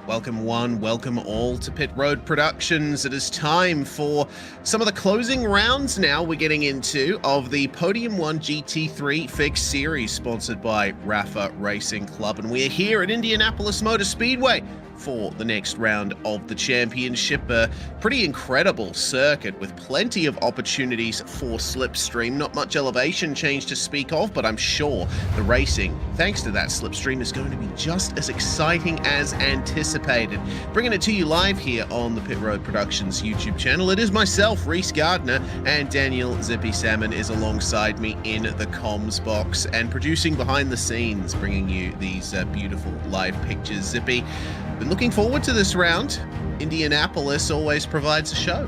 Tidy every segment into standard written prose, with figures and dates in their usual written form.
Welcome one, welcome all to Pit Road Productions. It is time for some of the closing rounds now we're getting into of the Podium 1 GT3 Fixed Series, sponsored by RAFA Racing Club. And we are here at Indianapolis Motor Speedway for the next round of the championship. A pretty incredible circuit with plenty of opportunities for slipstream. Not much elevation change to speak of, but I'm sure the racing, thanks to that slipstream, is going to be just as exciting as anticipated. Bringing it to you live here on the Pit Road Productions YouTube channel. It is myself, Reese Gardner, and Daniel Zippy Salmon is alongside me in the comms box and producing behind the scenes, bringing you these beautiful live pictures. Zippy, been looking forward to this round. Indianapolis always provides a show.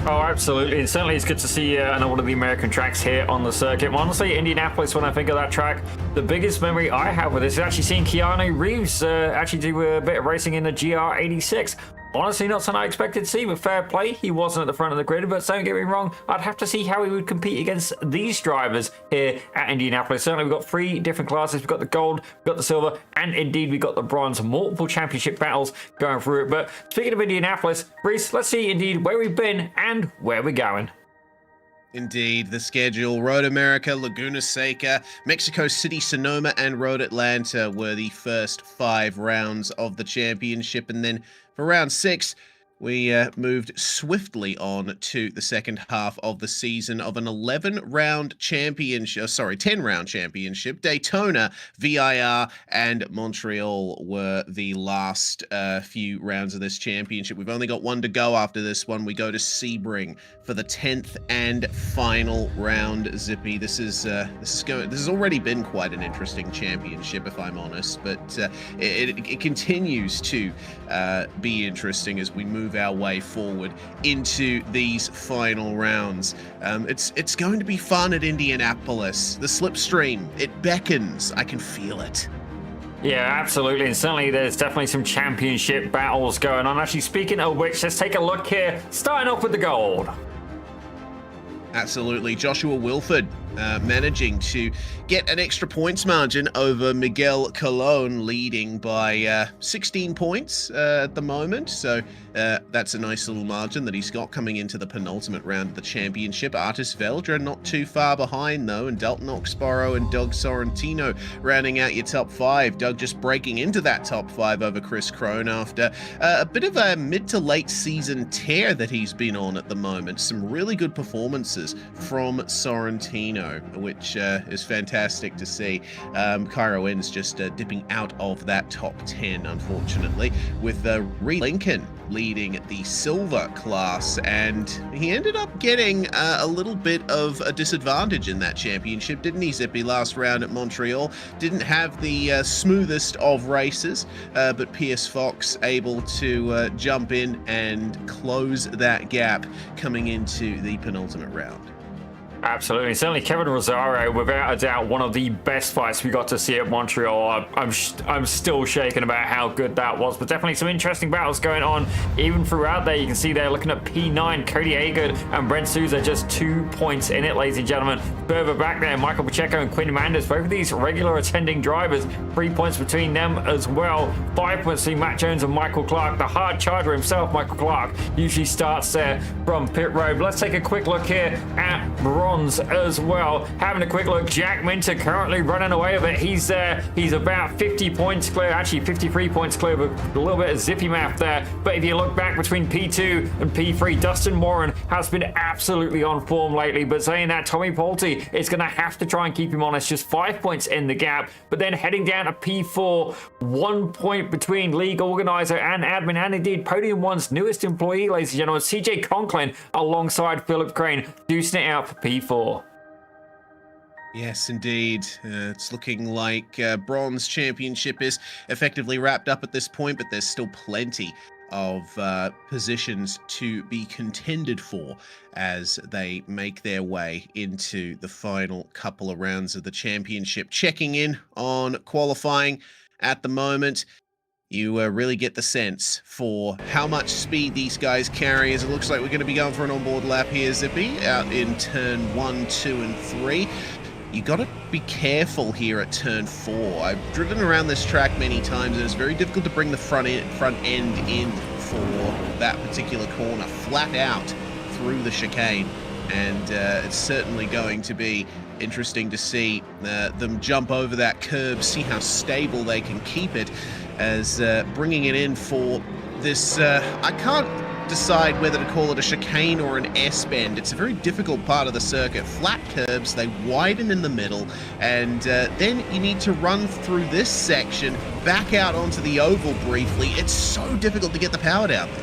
Oh, absolutely. And certainly it's good to see one of the American tracks here on the circuit. Honestly, Indianapolis, when I think of that track, the biggest memory I have with this is actually seeing Keanu Reeves actually do a bit of racing in the GR86. Honestly, not something I expected to see, but fair play. He wasn't at the front of the grid, but don't get me wrong, I'd have to see how he would compete against these drivers here at Indianapolis. Certainly, we've got three different classes. We've got the gold, we've got the silver, and indeed, we've got the bronze. Multiple championship battles going through it. But speaking of Indianapolis, Reese, let's see indeed where we've been and where we're going. Indeed, the schedule. Road America, Laguna Seca, Mexico City, Sonoma, and Road Atlanta were the first 5 rounds of the championship. And then for round 6, we moved swiftly on to the second half of the season of an 11-round championship, 10-round championship. Daytona, VIR, and Montreal were the last few rounds of this championship. We've only got one to go after this one. We go to Sebring for the 10th and final round. Zippy, this has already been quite an interesting championship, if I'm honest, but it continues to be interesting as we move our way forward into these final rounds. It's going to be fun at Indianapolis. The slipstream, it beckons. I can feel it. Yeah, absolutely. And certainly there's definitely some championship battles going on. Actually, speaking of which, let's take a look here, starting off with the gold. Absolutely. Joshua Wilford managing to get an extra points margin over Miguel Colon, leading by 16 points at the moment. So that's a nice little margin that he's got coming into the penultimate round of the championship. Artis Veldra not too far behind, though, and Dalton Oxborough and Doug Sorrentino rounding out your top 5. Doug just breaking into that top 5 over Chris Crone after a bit of a mid to late season tear that he's been on at the moment. Some really good performances from Sorrentino, which is fantastic to see. Cairo N's just dipping out of that top 10, unfortunately, with Reed Lincoln leading the silver class, and he ended up getting a little bit of a disadvantage in that championship, didn't he, Zippy? Last round at Montreal didn't have the smoothest of races, but Pierce Fox able to jump in and close that gap coming into the penultimate round. Absolutely. Certainly Kevin Rosario, without a doubt, one of the best fights we got to see at Montreal. I'm still shaken about how good that was, but definitely some interesting battles going on even throughout there. You can see there looking at P9, Cody Agard and Brent Souza, just 2 points in it, ladies and gentlemen. Further back there, Michael Pacheco and Quinn Manders, both of these regular attending drivers, 3 points between them as well. 5 points between Matt Jones and Michael Clark. The hard charger himself, Michael Clark, usually starts there from pit road. But let's take a quick look here at bronze as well. Having a quick look, Jack Minter currently running away with it. He's about 50 points clear, actually 53 points clear, with a little bit of zippy math there. But if you look back between P2 and P3, Dustin Warren has been absolutely on form lately. But saying that, Tommy Pulte is going to have to try and keep him honest, just 5 points in the gap. But then heading down to P4, 1 point between league organizer and admin, and indeed Podium 1's newest employee, ladies and gentlemen, CJ Conklin, alongside Philip Crane, juicing it out for P4. Yes, indeed. It's looking like Bronze Championship is effectively wrapped up at this point, but there's still plenty of positions to be contended for as they make their way into the final couple of rounds of the championship. Checking in on qualifying at the moment, you really get the sense for how much speed these guys carry, as it looks like we're going to be going for an onboard lap here, Zippy, out in turn 1, 2, and 3. you got to be careful here at turn 4. I've driven around this track many times, and it's very difficult to bring the front end in for that particular corner, flat out through the chicane. And it's certainly going to be interesting to see them jump over that curb, see how stable they can keep it, as bringing it in for this, I can't decide whether to call it a chicane or an S-bend. It's a very difficult part of the circuit. Flat curbs, they widen in the middle, and then you need to run through this section, back out onto the oval briefly. It's so difficult to get the power down there.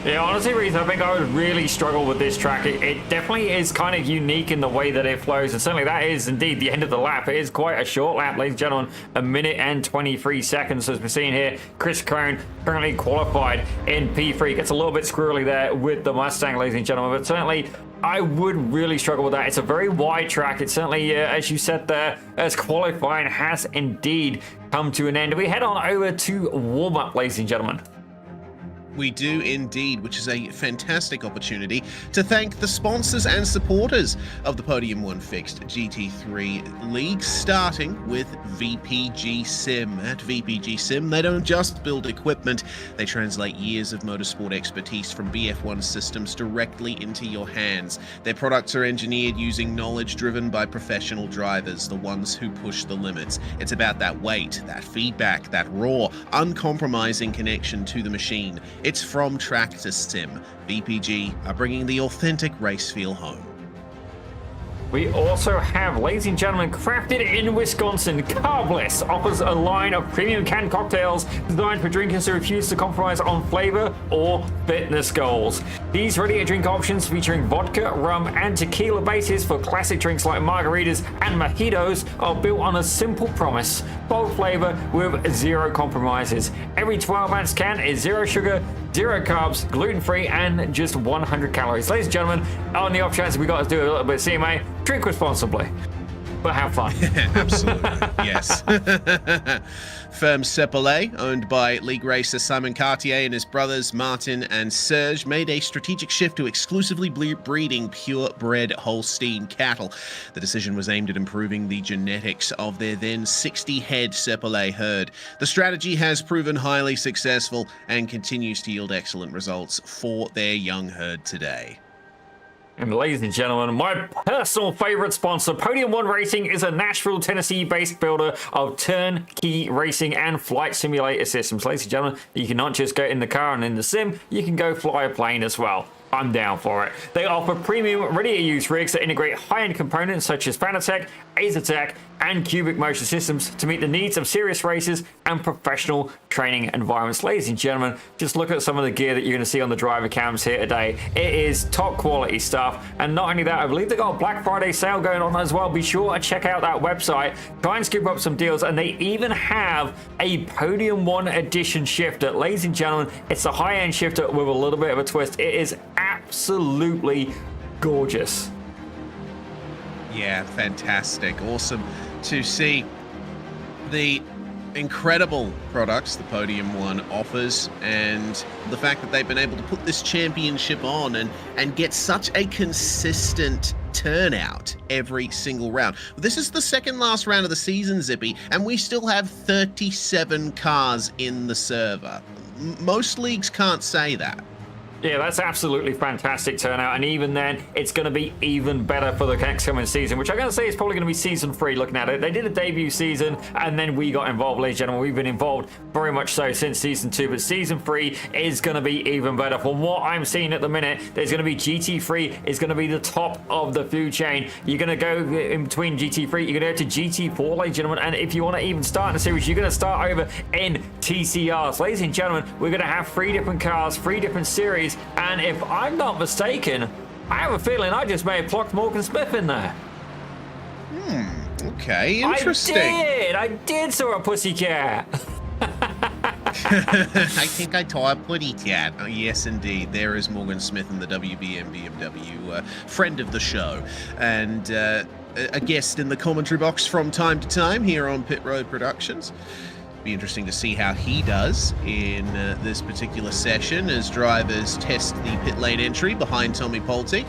Yeah, honestly, Reese, I think I would really struggle with this track. It definitely is kind of unique in the way that it flows, and certainly that is indeed the end of the lap. It is quite a short lap, ladies and gentlemen, 1 minute and 23 seconds. As we're seeing here, Chris Crone currently qualified in P3. Gets a little bit squirrely there with the Mustang, ladies and gentlemen, but certainly I would really struggle with that. It's a very wide track. It's certainly, as you said there, as qualifying has indeed come to an end. We head on over to warm-up, ladies and gentlemen. We do indeed, which is a fantastic opportunity to thank the sponsors and supporters of the Podium 1 Fixed GT3 League, starting with VPG Sim. At VPG Sim, they don't just build equipment, they translate years of motorsport expertise from BF1 systems directly into your hands. Their products are engineered using knowledge driven by professional drivers, the ones who push the limits. It's about that weight, that feedback, that raw, uncompromising connection to the machine. It's from track to sim. VPG are bringing the authentic race feel home. We also have, ladies and gentlemen, crafted in Wisconsin, Carbliss offers a line of premium canned cocktails designed for drinkers who refuse to compromise on flavor or fitness goals. These ready-to-drink options featuring vodka, rum, and tequila bases for classic drinks like margaritas and mojitos are built on a simple promise: bold flavor with zero compromises. Every 12-ounce can is zero sugar, zero carbs, gluten-free, and just 100 calories. Ladies and gentlemen, on the off chance we got to do a little bit of CMA, drink responsibly, but have fun. Absolutely, yes. Firm Sepalé, owned by league racer Simon Cartier and his brothers Martin and Serge, made a strategic shift to exclusively breeding purebred Holstein cattle. The decision was aimed at improving the genetics of their then 60-head Sepalé herd. The strategy has proven highly successful and continues to yield excellent results for their young herd today. And ladies and gentlemen, my personal favorite sponsor, Podium 1 Racing, is a Nashville, Tennessee-based builder of turnkey racing and flight simulator systems. Ladies and gentlemen, you can not just go in the car and in the sim, you can go fly a plane as well. I'm down for it. They offer premium, ready-to-use rigs that integrate high-end components such as Fanatec, Acertec, and Cubic motion systems to meet the needs of serious racers and professional training environments. Ladies and gentlemen, just look at some of the gear that you're going to see on the driver cams here today. It is top quality stuff, and not only that, I believe they've got a Black Friday sale going on as well. Be sure to check out that website, try and scoop up some deals, and they even have a Podium 1 edition shifter. Ladies and gentlemen, it's a high-end shifter with a little bit of a twist. It is absolutely gorgeous. Yeah, fantastic. Awesome to see the incredible products the Podium 1 offers, and the fact that they've been able to put this championship on and get such a consistent turnout every single round. This is the second last round of the season, Zippy, and we still have 37 cars in the server. Most leagues can't say that. Yeah, that's absolutely fantastic turnout, and even then, it's going to be even better for the next coming season, which I'm going to say is probably going to be season 3 looking at it. They did a debut season, and then we got involved, ladies and gentlemen. We've been involved very much so since season 2, but season 3 is going to be even better. From what I'm seeing at the minute, there's going to be GT3 is going to be the top of the food chain. You're going to go in between GT3, you're going to go to GT4, ladies and gentlemen, and if you want to even start in the series, you're going to start over in TCRs. Ladies and gentlemen, we're going to have 3 different cars, 3 different series, and if I'm not mistaken, I have a feeling I just may have plucked Morgan Smith in there. Okay, interesting. I did saw a pussycat. I think I saw a pussycat. Oh, yes, indeed. There is Morgan Smith in the WBM BMW, friend of the show, and a guest in the commentary box from time to time here on Pit Road Productions. Be interesting to see how he does in this particular session as drivers test the pit lane entry behind Tommy Polte.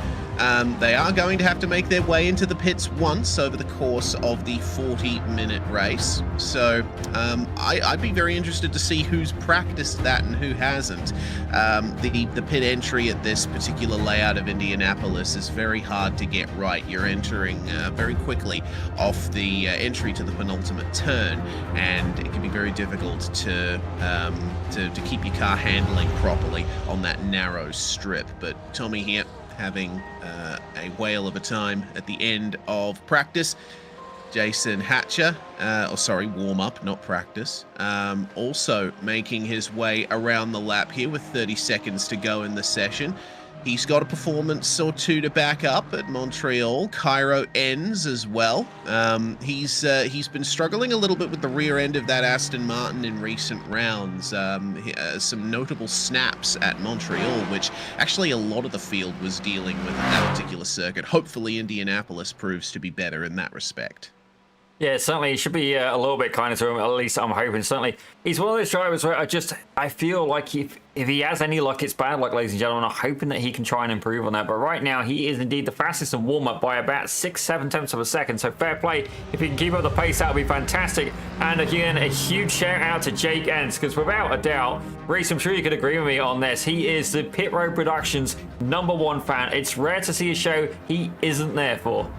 They are going to have to make their way into the pits once over the course of the 40-minute race. So I'd be very interested to see who's practiced that and who hasn't. The pit entry at this particular layout of Indianapolis is very hard to get right. You're entering very quickly off the entry to the penultimate turn, and it can be very difficult to keep your car handling properly on that narrow strip. But Tommy here having a whale of a time at the end of practice. Jason Hatcher, warm-up, not practice, also making his way around the lap here with 30 seconds to go in the session. He's got a performance or two to back up at Montreal. Cairo ends as well. He's been struggling a little bit with the rear end of that Aston Martin in recent rounds. Some notable snaps at Montreal, which actually a lot of the field was dealing with at that particular circuit. Hopefully Indianapolis proves to be better in that respect. Yeah, certainly he should be a little bit kinder to him, at least I'm hoping. Certainly, he's one of those drivers where I feel like if he has any luck, it's bad luck, ladies and gentlemen. I'm hoping that he can try and improve on that. But right now, he is indeed the fastest in warm-up by about 6-7 tenths of a second. So fair play. If he can keep up the pace, that would be fantastic. And again, a huge shout-out to Jake Entz, because without a doubt, Reese, I'm sure you could agree with me on this. He is the Pit Road Productions #1 fan. It's rare to see a show he isn't there for.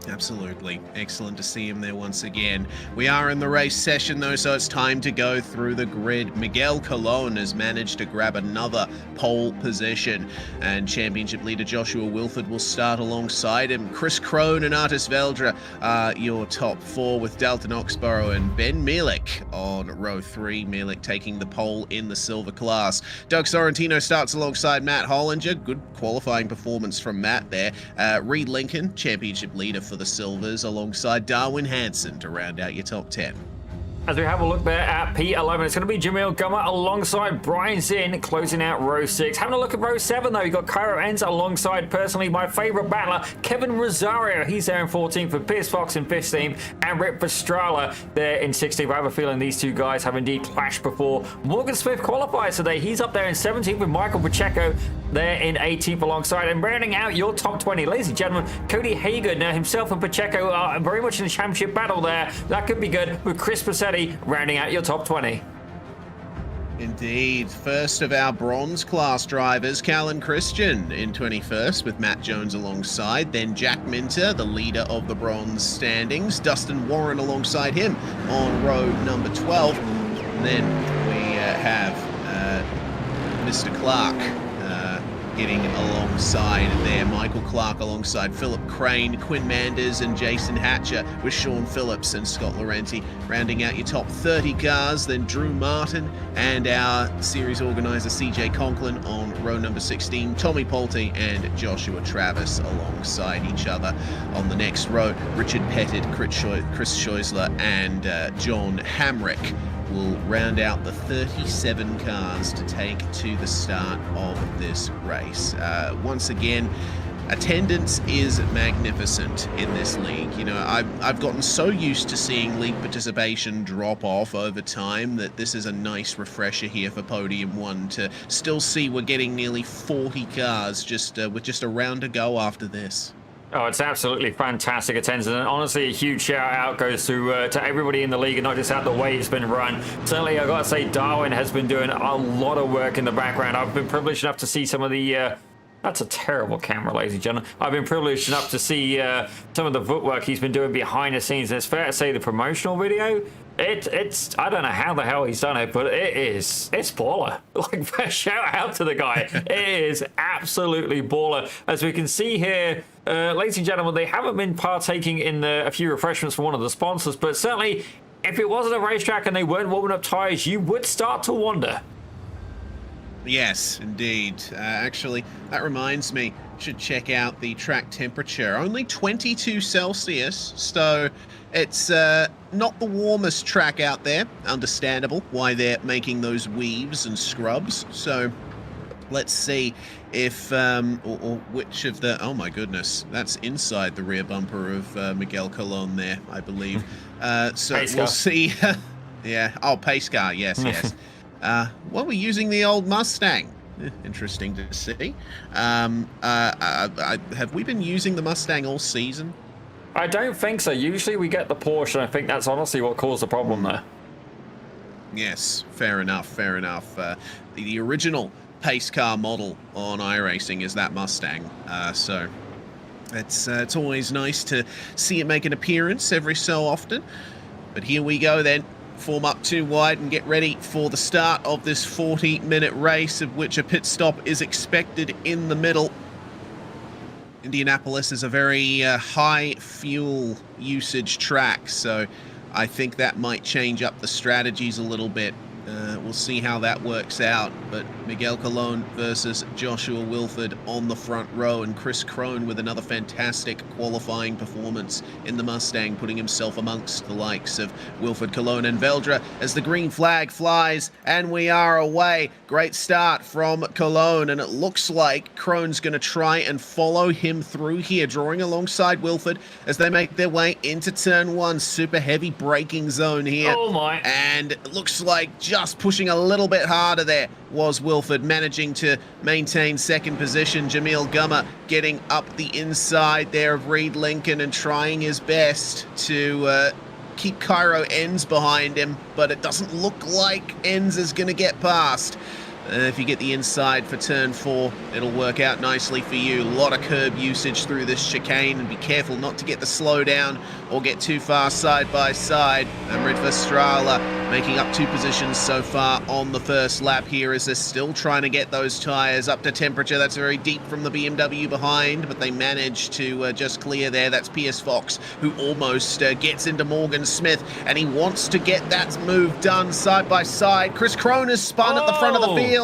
Absolutely. Excellent to see him there once again. We are in the race session, though, so it's time to go through the grid. Miguel Colon has managed to grab another pole position, and championship leader Joshua Wilford will start alongside him. Chris Krohn and Artis Veldra are your top four, with Dalton Oxborough and Ben Mielik on row 3. Mielik taking the pole in the silver class. Doug Sorrentino starts alongside Matt Hollinger. Good qualifying performance from Matt there. Reed Lincoln, championship leader for the Silvers, alongside Darwin Hanson to round out your top 10. As we have a look there at P11, it's going to be Jamil Gummer alongside Brian Zinn closing out row 6. Having a look at row 7, though, you've got Cairo Enns alongside, personally, my favourite battler, Kevin Rosario. He's there in 14th, for Piers Fox in 15th, and Rick Pastrana there in 16th. I have a feeling these two guys have indeed clashed before. Morgan Smith qualifies today. He's up there in 17th with Michael Pacheco there in 18th alongside, and rounding out your top 20, ladies and gentlemen, Cody Hagan. Now himself and Pacheco are very much in the championship battle there. That could be good, with Chris Passetti rounding out your top 20. Indeed. First of our bronze class drivers, Callan Christian in 21st with Matt Jones alongside. Then Jack Minter, the leader of the bronze standings. Dustin Warren alongside him on row number 12. And then we have Mr. Clark getting alongside there. Michael Clark alongside Philip Crane, Quinn Manders and Jason Hatcher, with Sean Phillips and Scott Laurenti rounding out your top 30 cars. Then Drew Martin and our series organizer CJ Conklin on row number 16. Tommy Polte and Joshua Travis alongside each other on the next row. Richard Pettit, Chris Scheusler and John Hamrick will round out the 37 cars to take to the start of this race. Once again, attendance is magnificent in this league. You know, I've gotten so used to seeing league participation drop off over time that this is a nice refresher here for Podium 1 to still see we're getting nearly 40 cars with just a round to go after this. Oh, it's absolutely fantastic attendance, and honestly, a huge shout out goes to everybody in the league, and not just how the way it's been run. Certainly, I got to say, Darwin has been doing a lot of work in the background. I've been privileged enough to see some of the. That's a terrible camera, ladies and gentlemen. I've been privileged enough to see some of the footwork he's been doing behind the scenes. And it's fair to say the promotional video, it's I don't know how the hell he's done it, but it's baller. Like, shout out to the guy. It is absolutely baller. As we can see here, ladies and gentlemen, they haven't been partaking in a few refreshments from one of the sponsors, but certainly, if it wasn't a racetrack and they weren't warming up tires, you would start to wonder. Yes, indeed. Actually, that reminds me, should check out the track temperature. Only 22 Celsius, so it's not the warmest track out there. Understandable why they're making those weaves and scrubs. So let's see if or which of the, oh my goodness, that's inside the rear bumper of Miguel Colon there, I believe. So pace we'll car. see. Yeah, oh, pace car, yes, yes. Well, we're using the old Mustang. Interesting to see. Have we been using the Mustang all season? I don't think so. Usually we get the Porsche, and I think that's honestly what caused the problem there. Yes, fair enough, fair enough. The original pace car model on iRacing is that Mustang, so it's always nice to see it make an appearance every so often. But here we go then. Form up 2 wide and get ready for the start of this 40-minute race, of which a pit stop is expected in the middle. Indianapolis is a very high fuel usage track, so I think that might change up the strategies a little bit. We'll see how that works out, but Miguel Colon versus Joshua Wilford on the front row, and Chris Krohn with another fantastic qualifying performance in the Mustang, putting himself amongst the likes of Wilford, Colon and Veldra as the green flag flies, and we are away. Great start from Colon, and it looks like Krohn's going to try and follow him through here, drawing alongside Wilford as they make their way into turn 1. Super heavy braking zone here. Oh my. And it looks like just pushing a little bit harder there was Wilford, managing to maintain second position. Jamil Gummer getting up the inside there of Reed Lincoln and trying his best to keep Cairo Enns behind him, but it doesn't look like Enns is going to get past. If you get the inside for turn 4, it'll work out nicely for you. A lot of curb usage through this chicane, and be careful not to get the slowdown or get too far side by side. And Ritva Strala making up 2 positions so far on the first lap here, as they're still trying to get those tyres up to temperature. That's very deep from the BMW behind, but they managed to just clear there. That's Pierce Fox, who almost gets into Morgan Smith, and he wants to get that move done side by side. Chris Krohn has spun at the front of the field.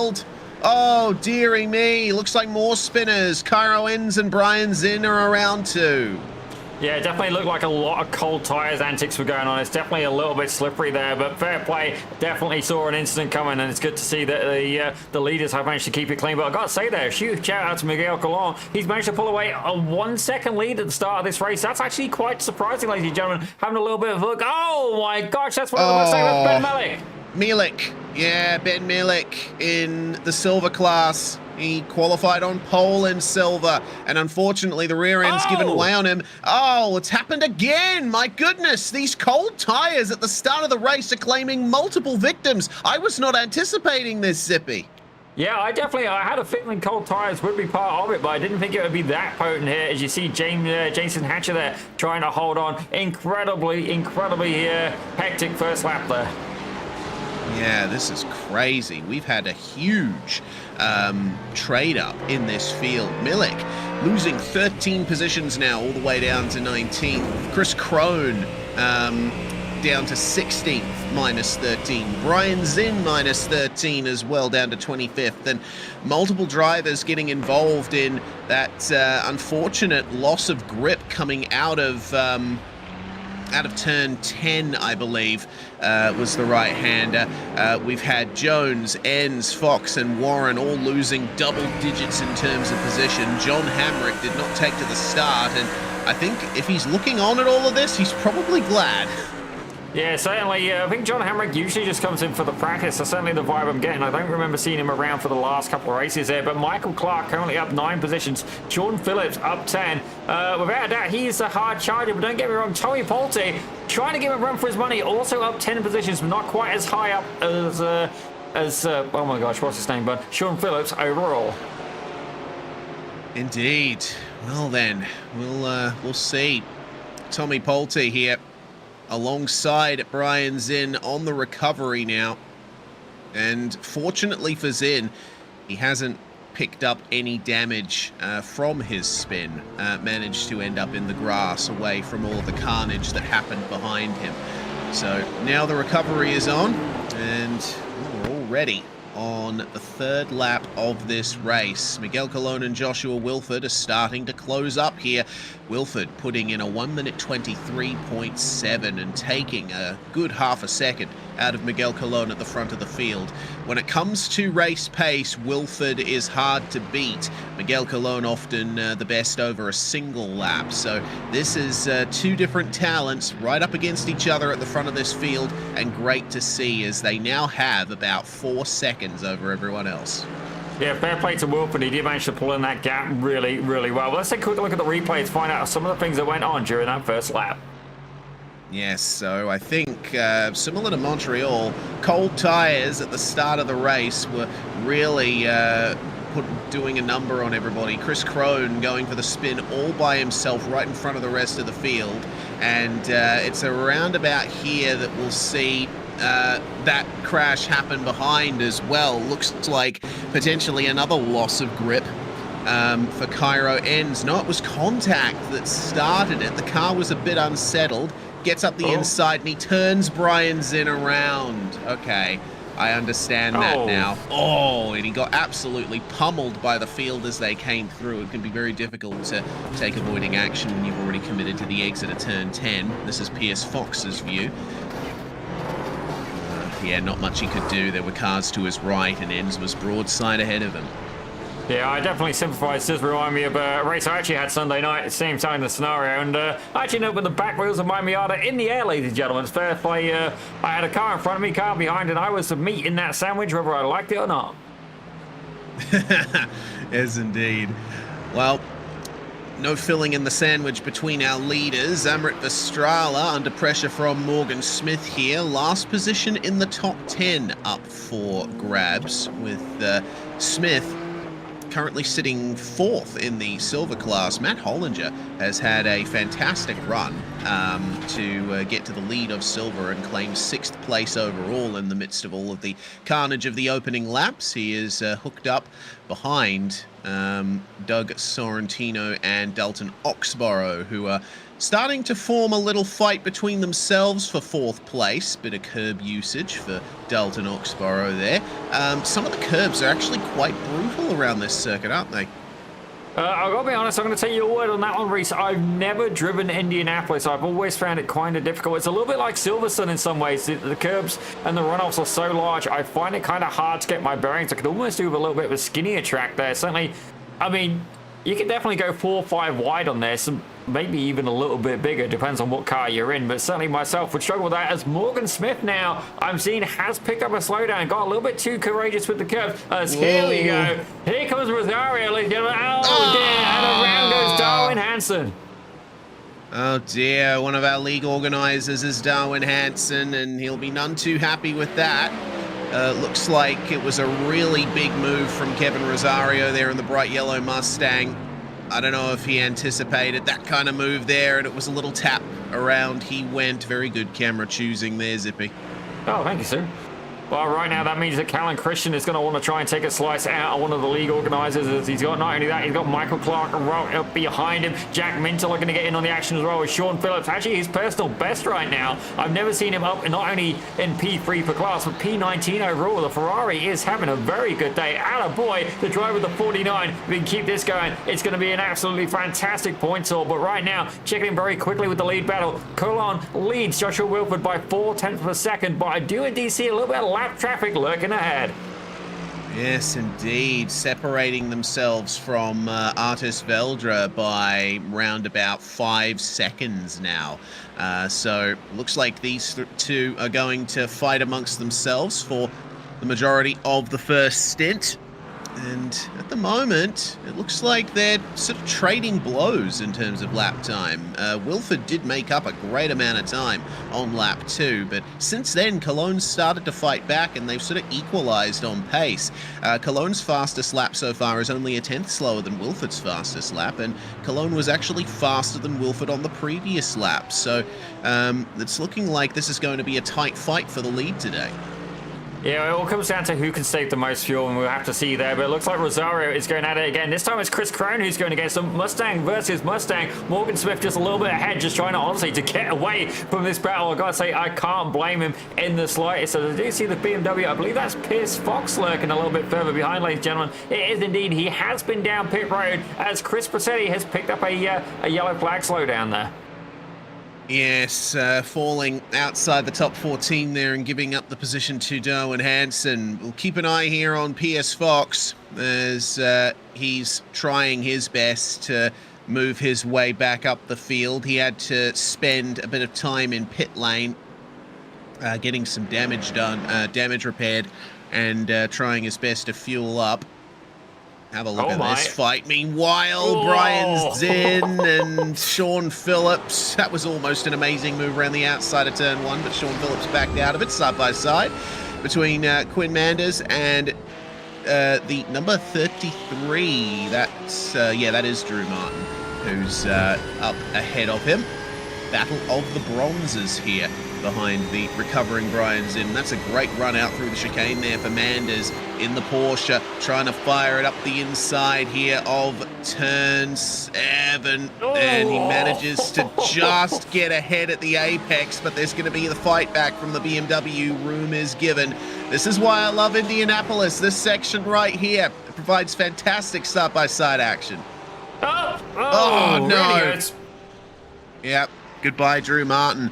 Oh, dearie me. Looks like more spinners. Cairo Enns and Brian Zinn are around too. Yeah, it definitely looked like a lot of cold tyres antics were going on. It's definitely a little bit slippery there, but fair play. Definitely saw an incident coming, and it's good to see that the leaders have managed to keep it clean. But I've got to say there, huge shout out to Miguel Colon. He's managed to pull away a 1 second lead at the start of this race. That's actually quite surprising, ladies and gentlemen. Having a little bit of a look. Oh my gosh, that's what I was going to say with Ben Melick. Mielik, yeah, Ben Mielik in the silver class. He qualified on pole in silver, and unfortunately the rear end's given way on him. Oh, it's happened again! My goodness, these cold tires at the start of the race are claiming multiple victims. I was not anticipating this, Zippy. Yeah, I had a feeling cold tires would be part of it, but I didn't think it would be that potent here. As you see, Jason Hatcher there trying to hold on. Incredibly hectic first lap there. Yeah, this is crazy. We've had a huge trade up in this field. Milik losing 13 positions now, all the way down to 19th. Chris Krohn down to 16th, minus 13. Brian Zinn, minus 13 as well, down to 25th. And multiple drivers getting involved in that unfortunate loss of grip coming out of turn 10, I believe, was the right-hander. We've had Jones, Enns, Fox, and Warren all losing double digits in terms of position. John Hamrick did not take to the start, and I think if he's looking on at all of this, he's probably glad. Yeah, certainly. I think John Hamrick usually just comes in for the practice. That's certainly the vibe I'm getting. I don't remember seeing him around for the last couple of races there. But Michael Clark currently up 9 positions. Sean Phillips up 10. Without a doubt, he is a hard charger. But don't get me wrong, Tommy Polte trying to give him a run for his money. Also up 10 positions, but not quite as high up as oh my gosh, what's his name? But Sean Phillips overall. Indeed. Well then, we'll see. Tommy Polte here, alongside Brian Zinn on the recovery now. And fortunately for Zinn, he hasn't picked up any damage from his spin. Managed to end up in the grass away from all of the carnage that happened behind him. So now the recovery is on, and we're all ready on the third lap of this race. Miguel Colon and Joshua Wilford are starting to close up here. Wilford putting in a 1 minute 23.7 and taking a good half a second out of Miguel Colon at the front of the field. When it comes to race pace, Wilford is hard to beat. Miguel Colon often the best over a single lap. So this is 2 different talents right up against each other at the front of this field, and great to see as they now have about 4 seconds over everyone else. Yeah, fair play to Wilford. He did manage to pull in that gap really, really well. But let's take a quick look at the replay to find out some of the things that went on during that first lap. Yes, so I think similar to Montreal, cold tyres at the start of the race were really doing a number on everybody. Chris Crone going for the spin all by himself right in front of the rest of the field. And it's around about here that we'll see that crash happen behind as well. Looks like potentially another loss of grip for Cairo Ends. No, it was contact that started it. The car was a bit unsettled. Gets up the inside and he turns Brian Zinn around. Okay, I understand that now. Oh, and he got absolutely pummeled by the field as they came through. It can be very difficult to take avoiding action when you've already committed to the exit of turn 10. This is Pierce Fox's view. Yeah, not much he could do. There were cars to his right and Ends was broadside ahead of him. Yeah, I definitely sympathise. It does remind me of a race I actually had Sunday night, same time in the scenario, and I actually ended up with the back wheels of my Miata in the air, ladies and gentlemen. It's fair play. I had a car in front of me, car behind, and I was the meat in that sandwich, whether I liked it or not. Yes, indeed. Well, no filling in the sandwich between our leaders. Amrit Vestrala under pressure from Morgan Smith here. Last position in the top 10 up for grabs, with Smith currently sitting 4th in the silver class. Matt Hollinger has had a fantastic run to get to the lead of silver and claim 6th place overall in the midst of all of the carnage of the opening laps. He is hooked up behind Doug Sorrentino and Dalton Oxborough, who are starting to form a little fight between themselves for 4th place. Bit of curb usage for Dalton Oxborough there. Some of the curbs are actually quite brutal around this circuit, aren't they? I've got to be honest, I'm going to take your word on that one, Reese. I've never driven Indianapolis. I've always found it kind of difficult. It's a little bit like Silverstone in some ways. The curbs and the runoffs are so large, I find it kind of hard to get my bearings. I could almost do with a little bit of a skinnier track there. Certainly, I mean, you can definitely go 4 or 5 wide on this, and maybe even a little bit bigger, depends on what car you're in, but certainly myself would struggle with that, as Morgan Smith now, I'm seeing, has picked up a slowdown, got a little bit too courageous with the curve. Here we go. Here comes Rosario, ladies and gentlemen. Oh, dear, and around goes Darwin Hansen. Oh dear, one of our league organisers is Darwin Hansen, and he'll be none too happy with that. Looks like it was a really big move from Kevin Rosario there in the bright yellow Mustang. I don't know if he anticipated that kind of move there, and it was a little tap around. He went. Very good camera choosing there, Zippy. Oh, thank you, sir. Well, right now, that means that Callan Christian is going to want to try and take a slice out of one of the league organisers, as he's got not only that, he's got Michael Clark right up behind him. Jack Minter looking to get in on the action as well with Sean Phillips. Actually, his personal best right now. I've never seen him up not only in P3 for class, but P19 overall. The Ferrari is having a very good day. Attaboy, the driver of the 49. If we can keep this going, it's going to be an absolutely fantastic point haul. But right now, checking in very quickly with the lead battle. Colon leads Joshua Wilford by 0.4 of a second, but I do indeed see a little bit of lap traffic lurking ahead. Yes, indeed. Separating themselves from Artis Veldra by round about 5 seconds now. So looks like these two are going to fight amongst themselves for the majority of the first stint. And at the moment, it looks like they're sort of trading blows in terms of lap time. Wilford did make up a great amount of time on lap 2, but since then, Cologne started to fight back and they've sort of equalized on pace. Cologne's fastest lap so far is only a 10th slower than Wilford's fastest lap, and Cologne was actually faster than Wilford on the previous lap. So it's looking like this is going to be a tight fight for the lead today. Yeah, it all comes down to who can save the most fuel, and we'll have to see there. But it looks like Rosario is going at it again. This time it's Chris Crone who's going against them. Mustang versus Mustang. Morgan Smith just a little bit ahead, just trying to, honestly, to get away from this battle. I've got to say, I can't blame him in the slightest. So I do see the BMW. I believe that's Pierce Fox lurking a little bit further behind, ladies and gentlemen. It is indeed. He has been down pit road as Chris Passetti has picked up a yellow flag slowdown there. Yes, falling outside the top 14 there and giving up the position to Darwin Hansen. We'll keep an eye here on Pierce Fox as he's trying his best to move his way back up the field. He had to spend a bit of time in pit lane getting some damage done, damage repaired, and trying his best to fuel up. Have a look at my. this fight. Meanwhile, Oh. Brian Zinn and Sean Phillips. That was almost an amazing move around the outside of turn 1, but Sean Phillips backed out of it side by side between Quinn Manders and the number 33. That's, that is Drew Martin, who's up ahead of him. Battle of the Bronzes here behind the recovering Brian Zinn. That's a great run out through the chicane there for Manders in the Porsche, trying to fire it up the inside here of turn 7. And he manages to just get ahead at the apex, but there's going to be the fight back from the BMW, room is given. This is why I love Indianapolis. This section right here provides fantastic side-by-side action. Oh no. Yep. Goodbye, Drew Martin.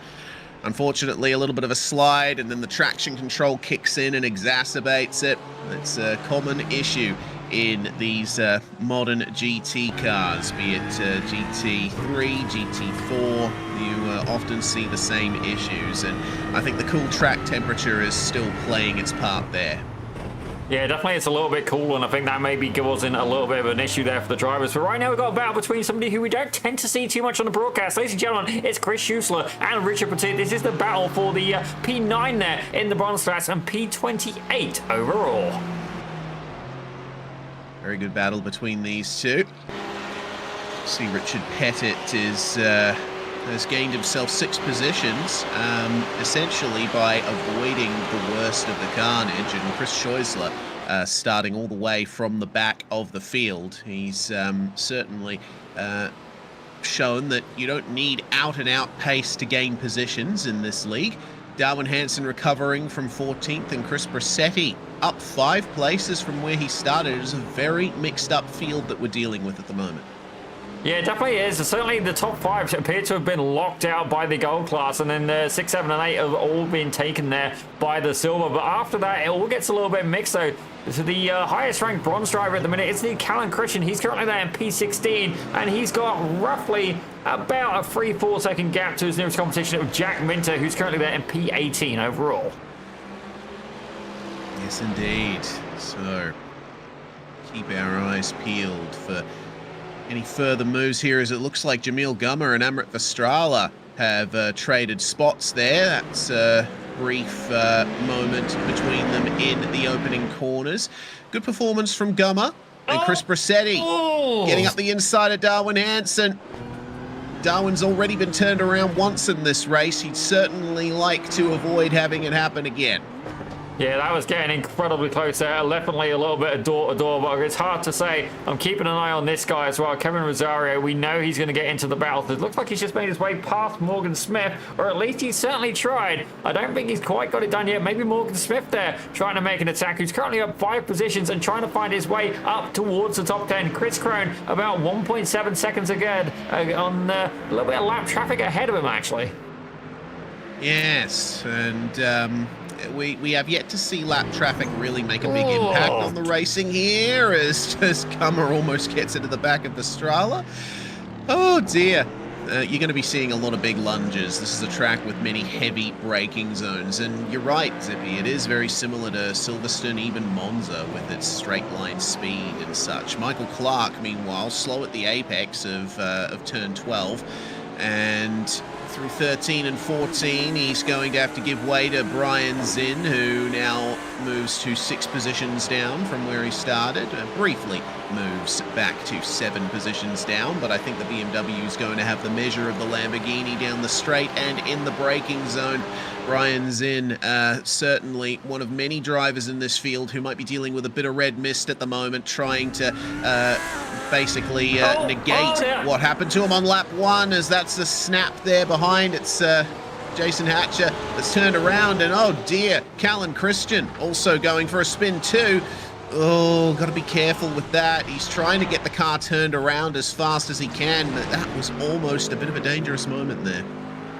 Unfortunately, a little bit of a slide, and then the traction control kicks in and exacerbates it. It's a common issue in these modern GT cars, be it GT3, GT4. You often see the same issues, and I think the cool track temperature is still playing its part there. Yeah, definitely it's a little bit cool, and I think that maybe causing a little bit of an issue there for the drivers. But right now we've got a battle between somebody who we don't tend to see too much on the broadcast. Ladies and gentlemen, it's Chris Schuessler and Richard Petit. This is the battle for the P9 there in the bronze class and P28 overall. Very good battle between these two. See, Richard Pettit has gained himself 6 positions, essentially by avoiding the worst of the carnage, and Chris Schuessler starting all the way from the back of the field. He's certainly shown that you don't need out-and-out pace to gain positions in this league. Darwin Hansen recovering from 14th, and Chris Brassetti up 5 places from where he started. It is a very mixed-up field that we're dealing with at the moment. Yeah, it definitely is. Certainly the top 5 appear to have been locked out by the gold class, and then 6, 7, and 8 have all been taken there by the silver. But after that, it all gets a little bit mixed, though. So the highest ranked bronze driver at the minute is the Callan Christian. He's currently there in P16, and he's got roughly about a 3-4 second gap to his nearest competition of Jack Minter, who's currently there in P18 overall. Yes, indeed. So keep our eyes peeled for any further moves here, as it looks like Jamil Gummer and Amrit Vestrala have traded spots there. That's a brief moment between them in the opening corners. Good performance from Gummer and Chris Brassetti getting up the inside of Darwin Hansen. Darwin's already been turned around once in this race. He'd certainly like to avoid having it happen again. Yeah, that was getting incredibly close there. Definitely a little bit of door-to-door, but it's hard to say. I'm keeping an eye on this guy as well. Kevin Rosario, we know he's going to get into the battle. It looks like he's just made his way past Morgan Smith, or at least he's certainly tried. I don't think he's quite got it done yet. Maybe Morgan Smith there trying to make an attack, who's currently up 5 positions and trying to find his way up towards the top 10. Chris Krohn about 1.7 seconds ahead on a little bit of lap traffic ahead of him, actually. Yes, and we have yet to see lap traffic really make a big impact on the racing here, as Gummer almost gets into the back of Vestrala. Oh dear. You're going to be seeing a lot of big lunges. This is a track with many heavy braking zones, and you're right, Zippy, it is very similar to Silverstone, even Monza, with its straight line speed and such. Michael Clark, meanwhile, slow at the apex of turn 12, and through 13 and 14, he's going to have to give way to Brian Zinn, who now moves to 6 positions down from where he started. Briefly moves back to 7 positions down, but I think the BMW is going to have the measure of the Lamborghini down the straight and in the braking zone. Brian Zinn, certainly one of many drivers in this field who might be dealing with a bit of red mist at the moment, trying to basically negate what happened to him on lap 1, as that's the snap there behind. It's Jason Hatcher that's turned around, and oh dear, Callan Christian also going for a spin too. Oh, got to be careful with that. He's trying to get the car turned around as fast as he can, but that was almost a bit of a dangerous moment there.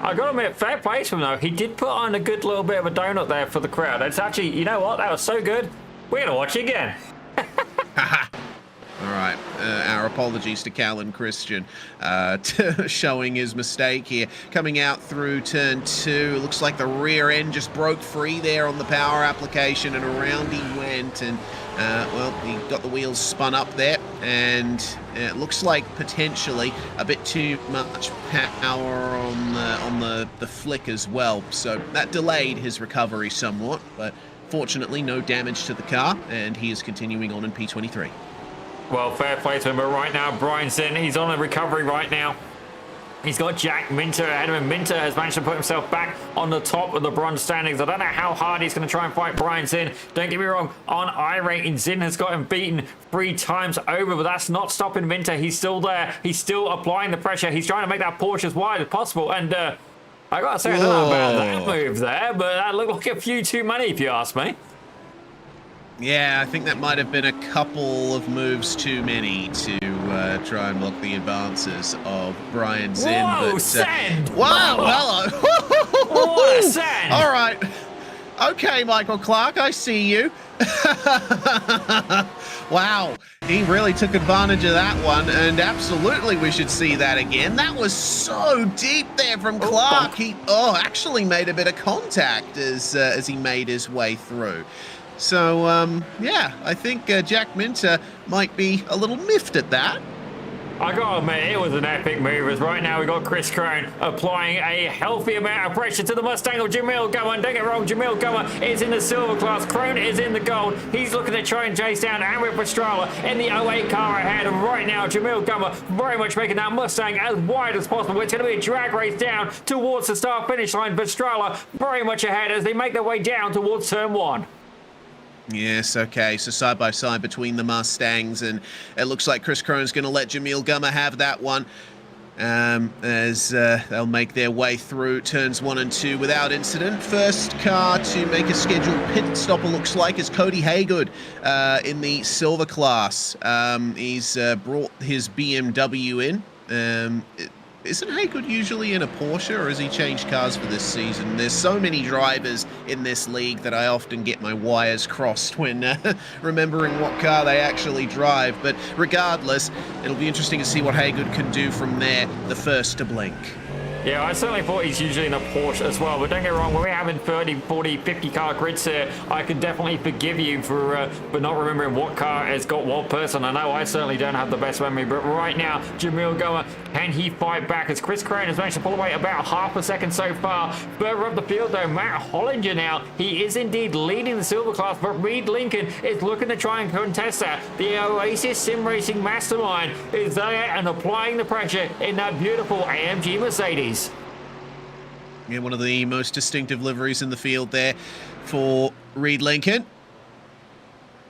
I got to admit, fair play to him though. He did put on a good little bit of a donut there for the crowd. It's actually, you know what? That was so good. We're going to watch it again. All right. our apologies to Callan Christian showing his mistake here. Coming out through turn 2. Looks like the rear end just broke free there on the power application, and around he went, and well, he got the wheels spun up there, and it looks like potentially a bit too much power on the flick as well. So that delayed his recovery somewhat, but fortunately no damage to the car, and he is continuing on in P23. Well, fair play to him, but right now Brian Zinn, he's on a recovery right now. He's got Jack Minter ahead of him. Minter has managed to put himself back on the top of the bronze standings. I don't know how hard he's going to try and fight Brian Zinn. Don't get me wrong, on iRacing, Zinn has got him beaten 3 times over, but that's not stopping Minter. He's still there. He's still applying the pressure. He's trying to make that Porsche as wide as possible, and I got to say, I don't know about that move there, but that looked like a few too many, if you ask me. Yeah, I think that might have been a couple of moves too many to try and block the advances of Brian Zinn. Whoa, but, send! Wow, hello! What a send! All right. Okay, Michael Clark, I see you. Wow, he really took advantage of that one, and absolutely we should see that again. That was so deep there from Clark. He actually made a bit of contact as he made his way through. So, yeah, I think Jack Minter might be a little miffed at that. I gotta admit, it was an epic move, as right now we've got Chris Crone applying a healthy amount of pressure to the Mustang of Jamil Gummer. Don't get wrong, Jamil Gummer is in the silver class, Crone is in the gold. He's looking to try and chase down Amrit Pastrana in the 08 car ahead, and right now Jamil Gummer very much making that Mustang as wide as possible. It's going to be a drag race down towards the start-finish line. Pastrana very much ahead as they make their way down towards turn 1. Yes, okay, so side by side between the Mustangs, and it looks like Chris Crone's going to let Jamil Gummer have that one as they'll make their way through turns 1 and 2 without incident. First car to make a scheduled pit stop, it looks like, is Cody Haygood in the silver class. He's brought his BMW in. Isn't Haygood usually in a Porsche, or has he changed cars for this season? There's so many drivers in this league that I often get my wires crossed when remembering what car they actually drive. But regardless, it'll be interesting to see what Haygood can do from there, the first to blink. Yeah, I certainly thought he's usually in a Porsche as well, but don't get me wrong, when we're having 30, 40, 50 car grids here, I can definitely forgive you for not remembering what car has got what person. I know I certainly don't have the best memory, but right now, Jamil Gummer, can he fight back as Chris Crane has managed to pull away about half a second so far? Further up the field though, Matt Hollinger now, he is indeed leading the silver class, but Reed Lincoln is looking to try and contest that. The Oasis Sim Racing Mastermind is there and applying the pressure in that beautiful AMG Mercedes. Yeah, one of the most distinctive liveries in the field there for Reed Lincoln.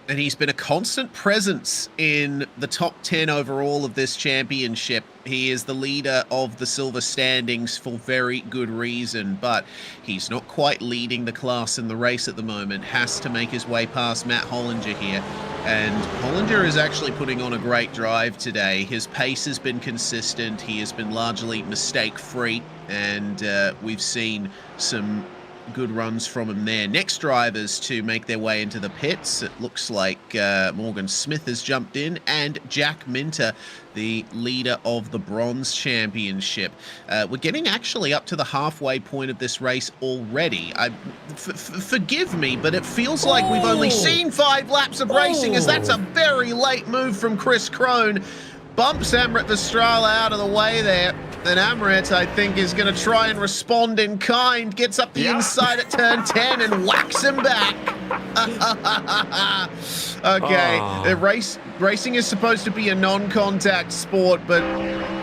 And he's been a constant presence in the top 10 overall of this championship. He is the leader of the silver standings for very good reason, but he's not quite leading the class in the race at the moment. Has to make his way past Matt Hollinger here. And Hollinger is actually putting on a great drive today. His pace has been consistent. He has been largely mistake-free, and we've seen some good runs from him there. Next drivers to make their way into the pits, it looks like Morgan Smith has jumped in, and Jack Minter, the leader of the Bronze Championship. We're getting actually up to the halfway point of this race already. Forgive me, but it feels like we've only seen 5 laps of racing, as that's a very late move from Chris Crone. Bumps Amrit Pastrana out of the way there. And Amrit, I think, is going to try and respond in kind. Gets up the inside at turn 10 and whacks him back. Okay, racing is supposed to be a non-contact sport, but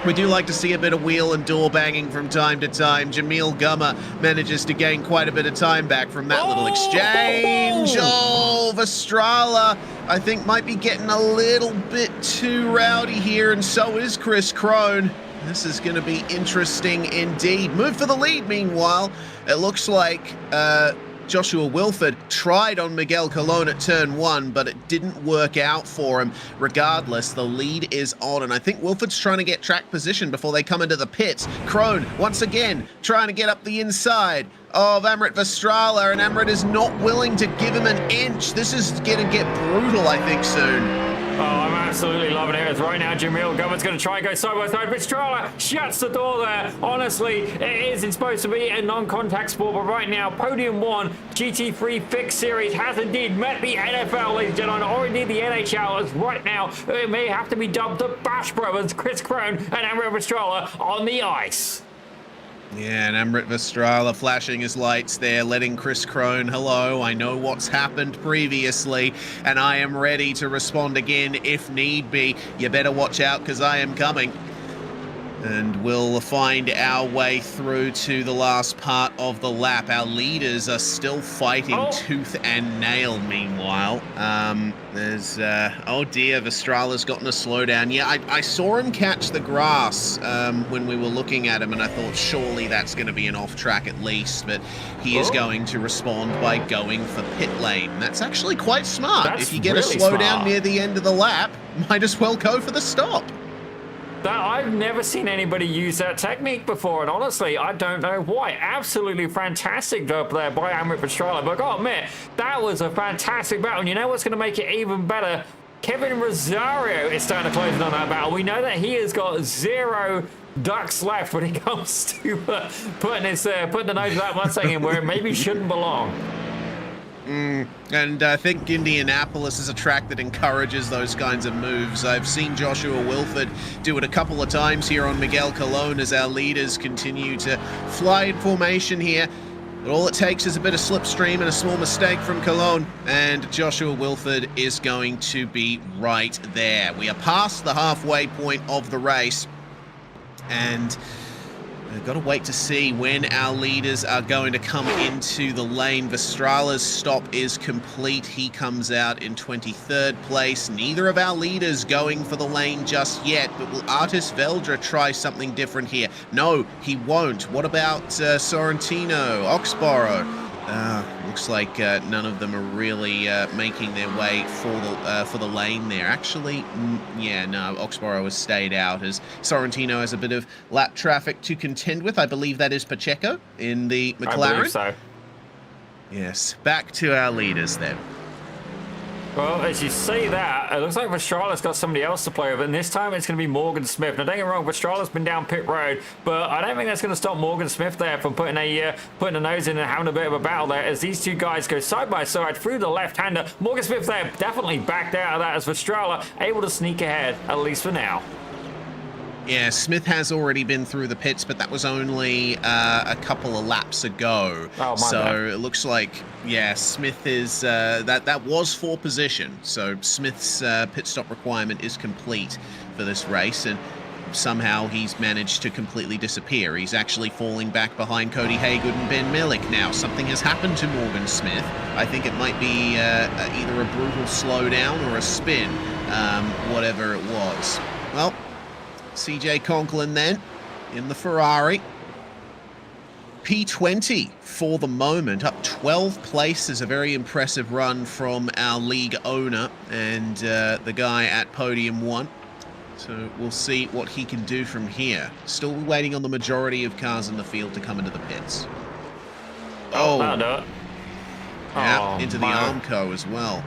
we do like to see a bit of wheel and door banging from time to time. Jamil Gummer manages to gain quite a bit of time back from that little exchange. Oh, Pastrana, I think, might be getting a little bit too rowdy here, and so is Chris Crone. This is going to be interesting indeed. Move for the lead, meanwhile. It looks like Joshua Wilford tried on Miguel Colon at turn 1, but it didn't work out for him. Regardless, the lead is on, and I think Wilford's trying to get track position before they come into the pits. Crone, once again, trying to get up the inside of Amrit Pastrana, and Amrit is not willing to give him an inch. This is going to get brutal, I think, soon. I'm absolutely loving it. As right now, Jamil Government's going to try and go side by side, but Strala shuts the door there. Honestly, it isn't supposed to be a non-contact sport, but right now, Podium 1 GT3 Fixed Series has indeed met the NFL, ladies and gentlemen, or indeed the NHL, as right now, it may have to be dubbed the Bash Brothers, Chris Krohn and Amrit Strala on the ice. Yeah, and Amrit Vestrala flashing his lights there, letting Chris Krohn, hello, I know what's happened previously, and I am ready to respond again if need be. You better watch out, because I am coming. And we'll find our way through to the last part of the lap. Our leaders are still fighting tooth and nail, meanwhile. Oh dear, Vestrala's gotten a slowdown. Yeah, I saw him catch the grass when we were looking at him, and I thought surely that's going to be an off track at least, but he is going to respond by going for pit lane. That's actually quite smart. If you get really a slowdown near the end of the lap, might as well go for the stop. I've never seen anybody use that technique before, and honestly, I don't know why. Absolutely fantastic job there by Amrit Vestrala, but I gotta admit, that was a fantastic battle, and you know what's going to make it even better? Kevin Rosario is starting to close in on that battle. We know that he has got 0 ducks left when it comes to putting the nose of that Mustang in where it maybe shouldn't belong. And I think Indianapolis is a track that encourages those kinds of moves. I've seen Joshua Wilford do it a couple of times here on Miguel Colon as our leaders continue to fly in formation here. But all it takes is a bit of slipstream and a small mistake from Colon, and Joshua Wilford is going to be right there. We are past the halfway point of the race, and we've got to wait to see when our leaders are going to come into the lane. Vestrala's stop is complete. He comes out in 23rd place. Neither of our leaders going for the lane just yet, but will Artis Veldra try something different here? No, he won't. What about Sorrentino, Oxborough? Looks like none of them are really making their way for the lane there. Actually, yeah, no, Oxborough has stayed out as Sorrentino has a bit of lap traffic to contend with. I believe that is Pacheco in the McLaren. I believe so. Yes, back to our leaders then. Well, as you see that, it looks like Vestrala's got somebody else to play with, and this time it's going to be Morgan Smith. Now, don't get me wrong, Vestrala's been down pit road, but I don't think that's going to stop Morgan Smith there from putting a nose in and having a bit of a battle there as these two guys go side by side through the left-hander. Morgan Smith there definitely backed out of that as Vestrala able to sneak ahead, at least for now. Yeah, Smith has already been through the pits, but that was only a couple of laps ago. Oh, my so bad. It looks like, yeah, Smith is that was for position. So Smith's pit stop requirement is complete for this race, and somehow he's managed to completely disappear. He's actually falling back behind Cody Haygood and Ben Millick now. Something has happened to Morgan Smith. I think it might be either a brutal slowdown or a spin, whatever it was. Well, CJ Conklin then in the Ferrari. P20 for the moment, up 12 places. A very impressive run from our league owner and the guy at Podium 1. So we'll see what he can do from here. Still waiting on the majority of cars in the field to come into the pits. Oh, yeah, into the Armco as well.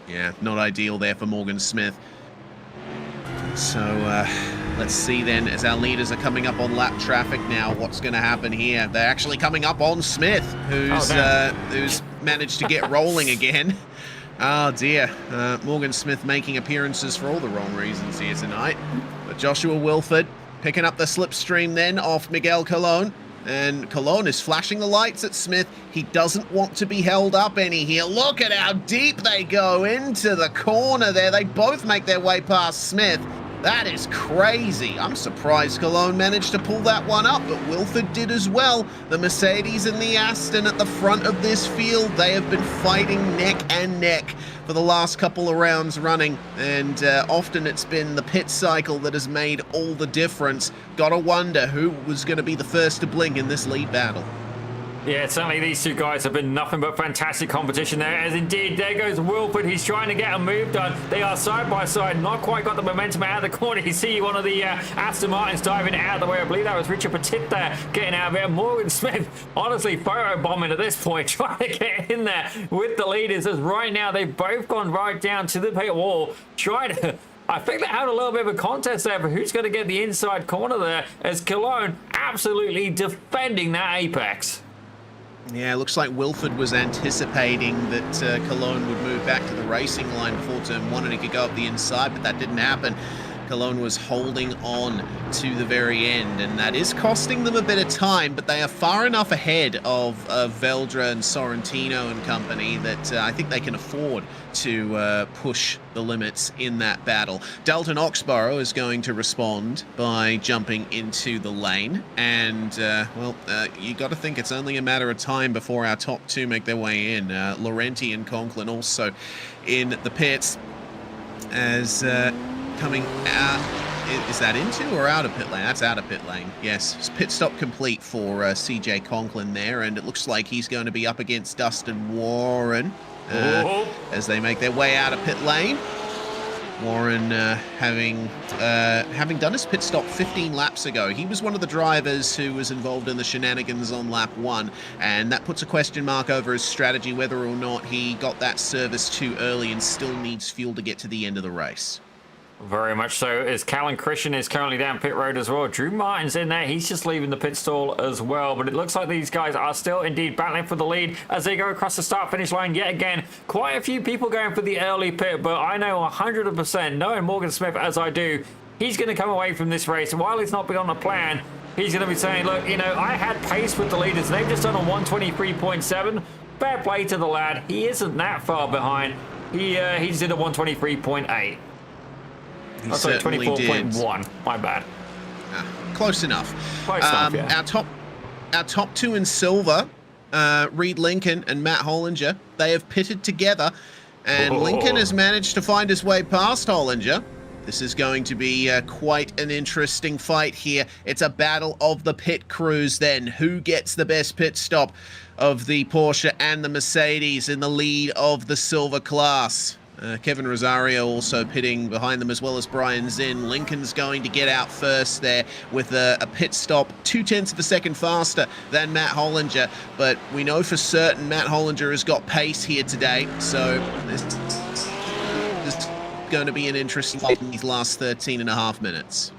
Yeah, not ideal there for Morgan Smith. So let's see then, as our leaders are coming up on lap traffic now, what's going to happen here? They're actually coming up on Smith, who's managed to get rolling again. Oh dear, Morgan Smith making appearances for all the wrong reasons here tonight. But Joshua Wilford picking up the slipstream then off Miguel Colon. And Colon is flashing the lights at Smith. He doesn't want to be held up any here. Look at how deep they go into the corner there. They both make their way past Smith. That is crazy. I'm surprised Colon managed to pull that one up, but Wilford did as well. The Mercedes and the Aston at the front of this field, they have been fighting neck and neck for the last couple of rounds running, and often it's been the pit cycle that has made all the difference. Gotta wonder who was going to be the first to blink in this lead battle. Yeah, certainly these two guys have been nothing but fantastic competition there, as indeed there goes Wilford. He's trying to get a move done. They are side by side, not quite got the momentum out of the corner. You see one of the Aston Martins diving out of the way. I believe that was Richard Petit there getting out of it. Morgan Smith, honestly, photo bombing at this point, trying to get in there with the leaders, as right now they've both gone right down to the pit wall, trying to... I think they had a little bit of a contest there for who's going to get the inside corner there, as Cologne absolutely defending that apex. Yeah, looks like Wilford was anticipating that Cologne would move back to the racing line before turn 1 and he could go up the inside, but that didn't happen. Cologne was holding on to the very end, and that is costing them a bit of time, but they are far enough ahead of Veldra and Sorrentino and company that I think they can afford to push the limits in that battle. Dalton Oxborough is going to respond by jumping into the lane, and well, you got to think it's only a matter of time before our top two make their way in. Laurenti and Conklin also in the pits as coming out. Is that into or out of pit lane? That's out of pit lane. Yes, it's pit stop complete for CJ Conklin there, and it looks like he's going to be up against Dustin Warren as they make their way out of pit lane. Warren having done his pit stop 15 laps ago. He was one of the drivers who was involved in the shenanigans on lap 1, and that puts a question mark over his strategy, whether or not he got that service too early and still needs fuel to get to the end of the race. Very much so, as Callan Christian is currently down pit road as well. Drew Martin's in there. He's just leaving the pit stall as well. But it looks like these guys are still indeed battling for the lead as they go across the start-finish line yet again. Quite a few people going for the early pit, but I know 100%, knowing Morgan Smith as I do, he's going to come away from this race. And while he's not been on the plan, he's going to be saying, look, you know, I had pace with the leaders. They've just done a 123.7. Fair play to the lad. He isn't that far behind. He's did a 123.8. He certainly did. 24.1. My bad. Close enough. Close enough, yeah. Our top two in silver, Reed Lincoln and Matt Hollinger, they have pitted together, and Lincoln has managed to find his way past Hollinger. This is going to be quite an interesting fight here. It's a battle of the pit crews then. Who gets the best pit stop of the Porsche and the Mercedes in the lead of the silver class? Kevin Rosario also pitting behind them, as well as Brian Zinn. Lincoln's going to get out first there with a pit stop 0.2 of a second faster than Matt Hollinger, but we know for certain Matt Hollinger has got pace here today, so this is going to be an interesting fight in these last 13.5 minutes.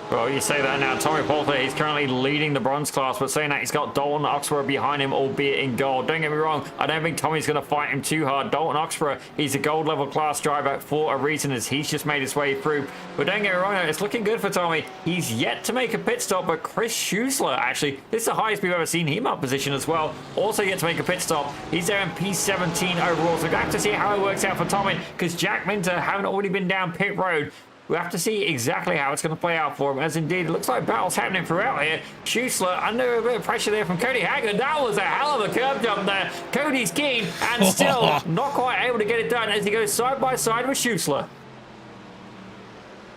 Well, you say that now. Tommy Poulter, he's currently leading the bronze class, but saying that he's got Dalton Oxborough behind him, albeit in gold. Don't get me wrong, I don't think Tommy's going to fight him too hard. Dalton Oxborough, he's a gold level class driver for a reason, as he's just made his way through. But don't get me wrong, it's looking good for Tommy. He's yet to make a pit stop, but Chris Schuessler, actually, this is the highest we've ever seen him up position as well. Also yet to make a pit stop. He's there in P17 overall, so we have to see how it works out for Tommy, because Jack Minter haven't already been down pit road. We'll have to see exactly how it's going to play out for him, as indeed it looks like battles happening throughout here. Schuessler under a bit of pressure there from Cody Haggard. That was a hell of a curb jump there. Cody's keen and still not quite able to get it done as he goes side by side with Schuessler.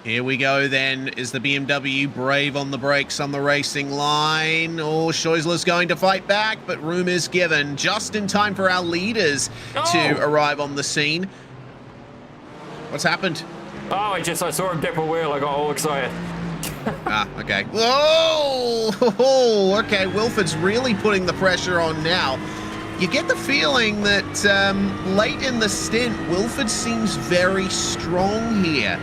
Here we go then. Is the BMW brave on the brakes on the racing line? Oh, Schuessler's going to fight back, but room is given just in time for our leaders to arrive on the scene. What's happened? Oh, I saw him dip a wheel. I got all excited. Okay. Whoa! Okay, Wilford's really putting the pressure on now. You get the feeling that late in the stint, Wilford seems very strong here.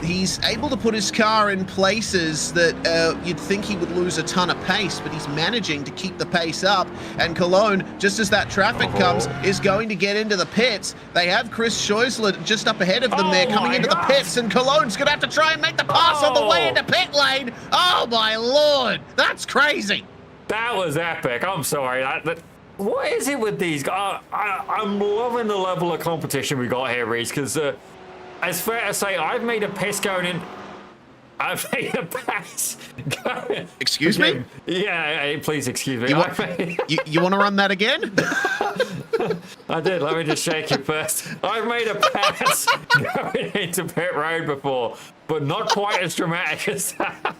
He's able to put his car in places that you'd think he would lose a ton of pace, but he's managing to keep the pace up. And Cologne, just as that traffic comes, is going to get into the pits. They have Chris Schuessler just up ahead of them there, coming into the pits, and Cologne's going to have to try and make the pass on the way into pit lane. Oh, my Lord. That's crazy. That was epic. I'm sorry. What is it with these guys? I'm loving the level of competition we got here, Reese, because it's fair to say I've made a piss going in. I've made a pass. Excuse me? Yeah, please excuse me. You want to run that again? I did. Let me just shake you first. I've made a pass going into pit road before, but not quite as dramatic as that.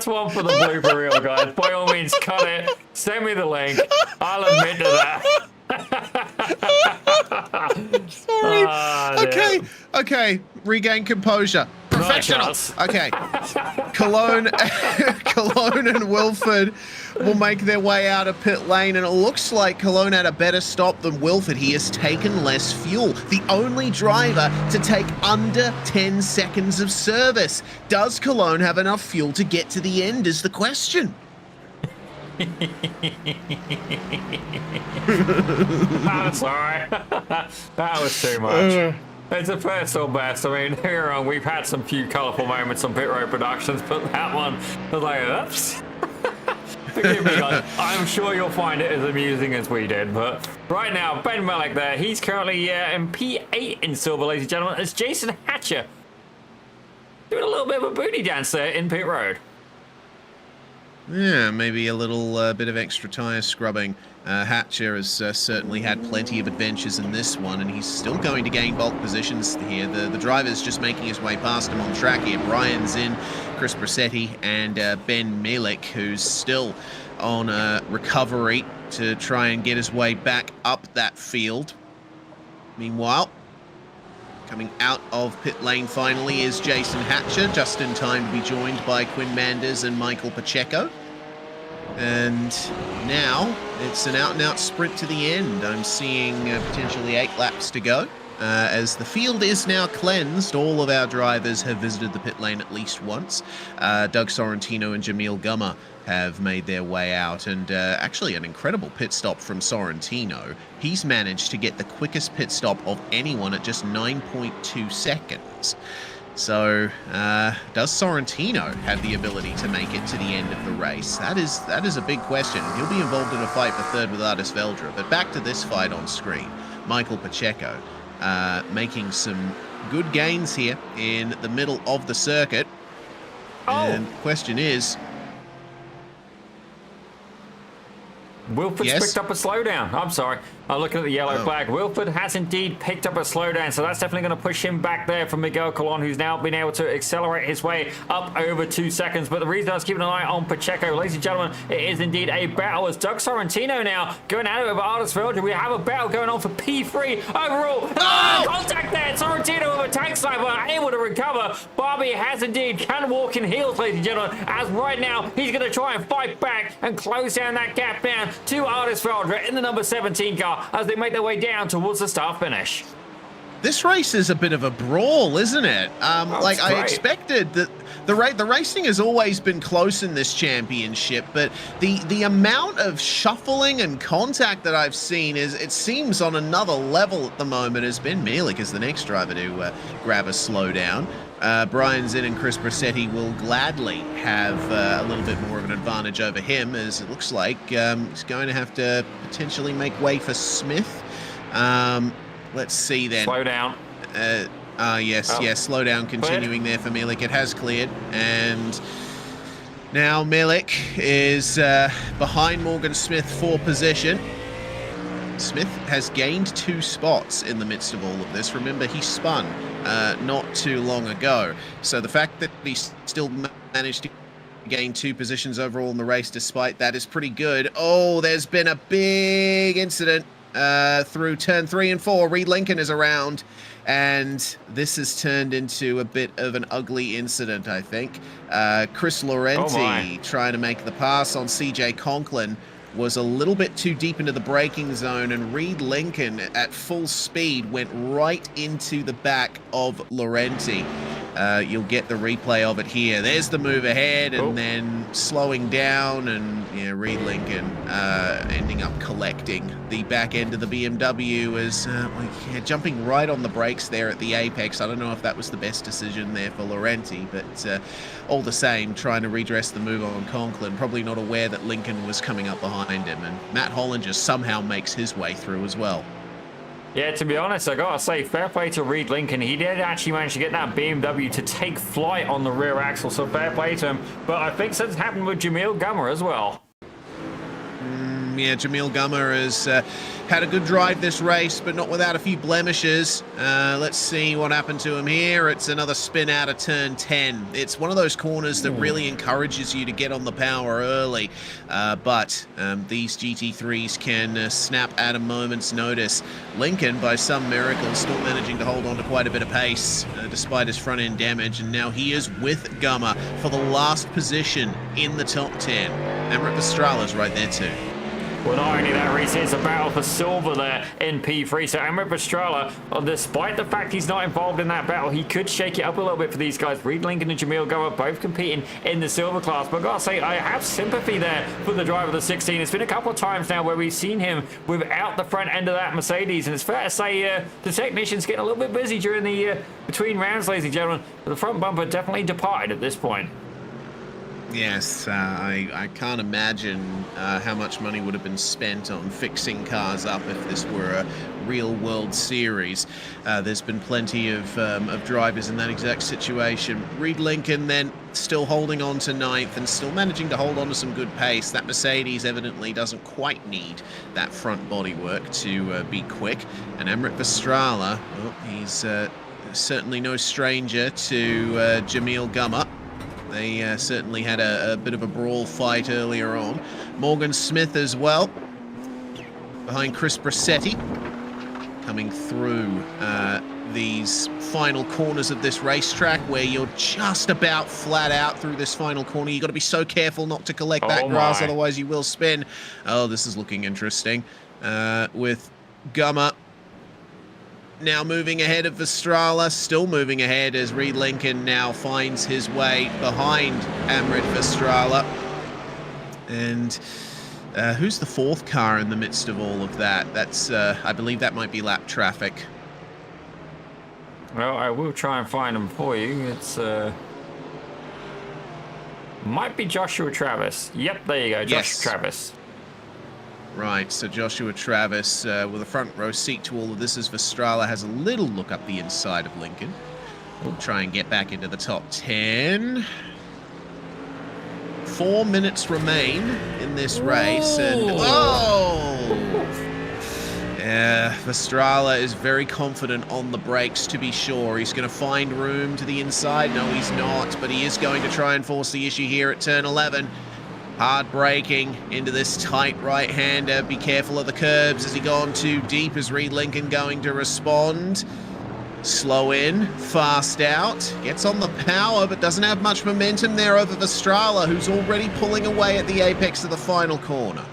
That's one for the blooper reel, guys. By all means, cut it. Send me the link. I'll admit to that. Sorry. Okay. Regain composure. Professional. Okay. Cologne and Wilford will make their way out of pit lane, and it looks like Cologne had a better stop than Wilford. He has taken less fuel. The only driver to take under 10 seconds of service. Does Cologne have enough fuel to get to the end is the question. That's alright. That was too much. It's a personal best. I mean, here on, we've had some few colourful moments on Pit Road Productions, but that one was like, oops. Forgive me, guys. I'm sure you'll find it as amusing as we did. But right now, Ben Malik there, he's currently in P8 in silver, ladies and gentlemen. It's Jason Hatcher doing a little bit of a booty dance there in Pit Road. Yeah, maybe a little bit of extra tyre scrubbing. Hatcher has certainly had plenty of adventures in this one, and he's still going to gain bulk positions here. The driver's just making his way past him on track here. Brian's in, Chris Brassetti, and Ben Malik, who's still on recovery to try and get his way back up that field. Meanwhile, coming out of pit lane finally is Jason Hatcher, just in time to be joined by Quinn Manders and Michael Pacheco. And now it's an out-and-out sprint to the end. I'm seeing potentially 8 laps to go. As the field is now cleansed, all of our drivers have visited the pit lane at least once. Doug Sorrentino and Jamil Gummer have made their way out, and actually an incredible pit stop from Sorrentino. He's managed to get the quickest pit stop of anyone at just 9.2 seconds. So, does Sorrentino have the ability to make it to the end of the race? That is a big question. He'll be involved in a fight for third with Artis Veldra. But back to this fight on screen. Michael Pacheco making some good gains here in the middle of the circuit. Oh. And the question is... Wilford's picked up a slowdown. I'm sorry. I'm looking at the yellow flag. Wilford has indeed picked up a slowdown, so that's definitely going to push him back there from Miguel Colon, who's now been able to accelerate his way up over 2 seconds. But the reason I was keeping an eye on Pacheco, ladies and gentlemen, it is indeed a battle as Doug Sorrentino now going at it with Artis Veldra. We have a battle going on for P3 overall. Contact there. Sorrentino with a tank sniper, able to recover. Barbie has indeed can walk in heels, ladies and gentlemen, as right now he's going to try and fight back and close down that gap down to Artis Veldra in the number 17 car as they make their way down towards the start finish. This race is a bit of a brawl, isn't it? Like I expected that the racing has always been close in this championship, but the amount of shuffling and contact that I've seen it seems on another level at the moment. As Ben Malik is the next driver to grab a slowdown. Brian Zinn and Chris Brassetti will gladly have a little bit more of an advantage over him, as it looks like he's going to have to potentially make way for Smith. Let's see then. Slow down. Yes, slow down continuing there for Milik. It has cleared, and now Milik is behind Morgan Smith for position. Smith has gained 2 spots in the midst of all of this. Remember, he spun not too long ago. So the fact that he still managed to gain 2 positions overall in the race despite that is pretty good. Oh, there's been a big incident through turn 3 and 4. Reed Lincoln is around, and this has turned into a bit of an ugly incident, I think. Chris Laurenti trying to make the pass on CJ Conklin was a little bit too deep into the braking zone, and Reed Lincoln at full speed went right into the back of Laurenti. You'll get the replay of it here. There's the move ahead, and then slowing down, and Reed Lincoln ending up collecting the back end of the BMW as jumping right on the brakes there at the apex. I don't know if that was the best decision there for Laurenti, but all the same, trying to redress the move on Conklin, probably not aware that Lincoln was coming up behind him, and Matt Hollinger somehow makes his way through as well. Yeah, to be honest, I gotta say, fair play to Reed Lincoln. He did actually manage to get that BMW to take flight on the rear axle, so fair play to him. But I think something's happened with Jamil Gummer as well. Yeah, Jamil Gummer has had a good drive this race, but not without a few blemishes. Let's see what happened to him here. It's another spin out of turn 10. It's one of those corners that really encourages you to get on the power early, but these GT3s can snap at a moment's notice. Lincoln, by some miracle, still managing to hold on to quite a bit of pace despite his front end damage, and now he is with Gummer for the last position in the top 10. Amrit Pastrala's right there too. Well, not only that, Reese, it's a battle for silver there in P3. So Amrit Pastrala, despite the fact he's not involved in that battle, he could shake it up a little bit for these guys. Reed Lincoln and Jamil Gummer both competing in the silver class. But I gotta say, I have sympathy there for the driver of the 16. It's been a couple of times now where we've seen him without the front end of that Mercedes. And it's fair to say the technician's getting a little bit busy during the between rounds, ladies and gentlemen. But the front bumper definitely departed at this point. Yes, I can't imagine how much money would have been spent on fixing cars up if this were a real World Series. There's been plenty of drivers in that exact situation. Reed Lincoln then still holding on to 9th and still managing to hold on to some good pace. That Mercedes evidently doesn't quite need that front bodywork to be quick. And Amrit Pastrala, well, he's certainly no stranger to Jamil Gummer. They certainly had a bit of a brawl fight earlier on. Morgan Smith as well, behind Chris Brassetti, coming through these final corners of this racetrack where you're just about flat out through this final corner. You've got to be so careful not to collect that grass, otherwise you will spin. Oh, this is looking interesting. With Gummer now moving ahead of Pastrala, still moving ahead as Reed Lincoln now finds his way behind Amrit Pastrala. And who's the 4th car in the midst of all of that? That's, I believe that might be lap traffic. Well, I will try and find them for you. It's, might be Joshua Travis. Yep, there you go, Joshua Travis. Right, so Joshua Travis with a front row seat to all of this as Pastrala has a little look up the inside of Lincoln. We'll try and get back into the top 10. 4 minutes remain in this race, and Pastrala is very confident on the brakes, to be sure. He's going to find room to the inside. No, he's not, but he is going to try and force the issue here at turn 11. Hard braking into this tight right-hander. Be careful of the curbs as he gone too deep. Is Reed Lincoln going to respond? Slow in, fast out. Gets on the power, but doesn't have much momentum there over Pastrala, who's already pulling away at the apex of the final corner.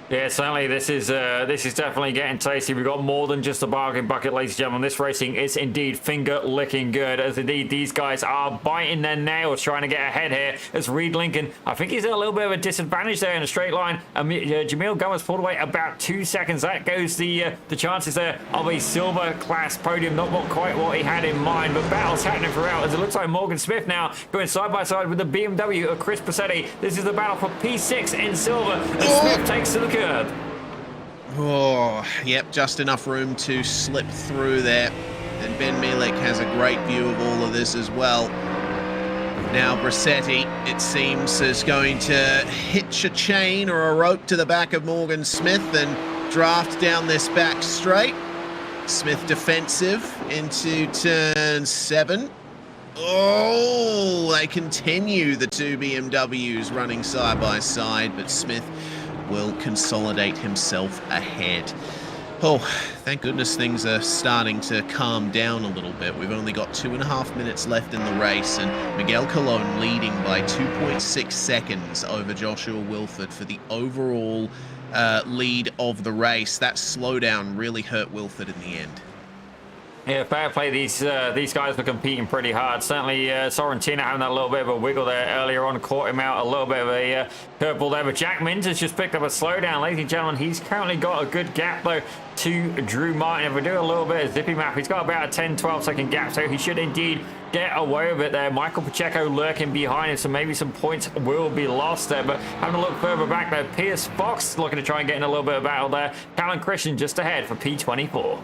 Yeah, certainly this is definitely getting tasty. We've got more than just a bargain bucket, ladies and gentlemen. This racing is indeed finger-licking good, as indeed these guys are biting their nails trying to get ahead here. As Reed Lincoln, I think he's at a little bit of a disadvantage there in a straight line. Jamil Gummer's pulled away about 2 seconds. That goes the chances there of a silver class podium. Not quite what he had in mind, but battles happening throughout, as it looks like Morgan Smith now going side by side with the BMW of Chris Brassetti. This is the battle for P6 in silver, as Smith takes to the curb. Oh, yep, just enough room to slip through there. And Ben Mielek has a great view of all of this as well. Now Brassetti, it seems, is going to hitch a chain or a rope to the back of Morgan Smith and draft down this back straight. Smith defensive into turn 7. Oh, they continue, the 2 BMWs running side by side, but Smith will consolidate himself ahead. Oh, thank goodness things are starting to calm down a little bit. We've only got 2.5 minutes left in the race, and Miguel Colon leading by 2.6 seconds over Joshua Wilford for the overall lead of the race. That slowdown really hurt Wilford in the end. Yeah, fair play. These guys were competing pretty hard. Certainly, Sorrentino having that little bit of a wiggle there earlier on, caught him out a little bit of a curveball there. But Jack Mint has just picked up a slowdown, ladies and gentlemen. He's currently got a good gap, though, to Drew Martin. If we do a little bit of zippy map, he's got about a 10-12 second gap, so he should indeed get away with it there. Michael Pacheco lurking behind him, so maybe some points will be lost there. But having a look further back there, Pierce Fox looking to try and get in a little bit of battle there. Callan Christian just ahead for P24.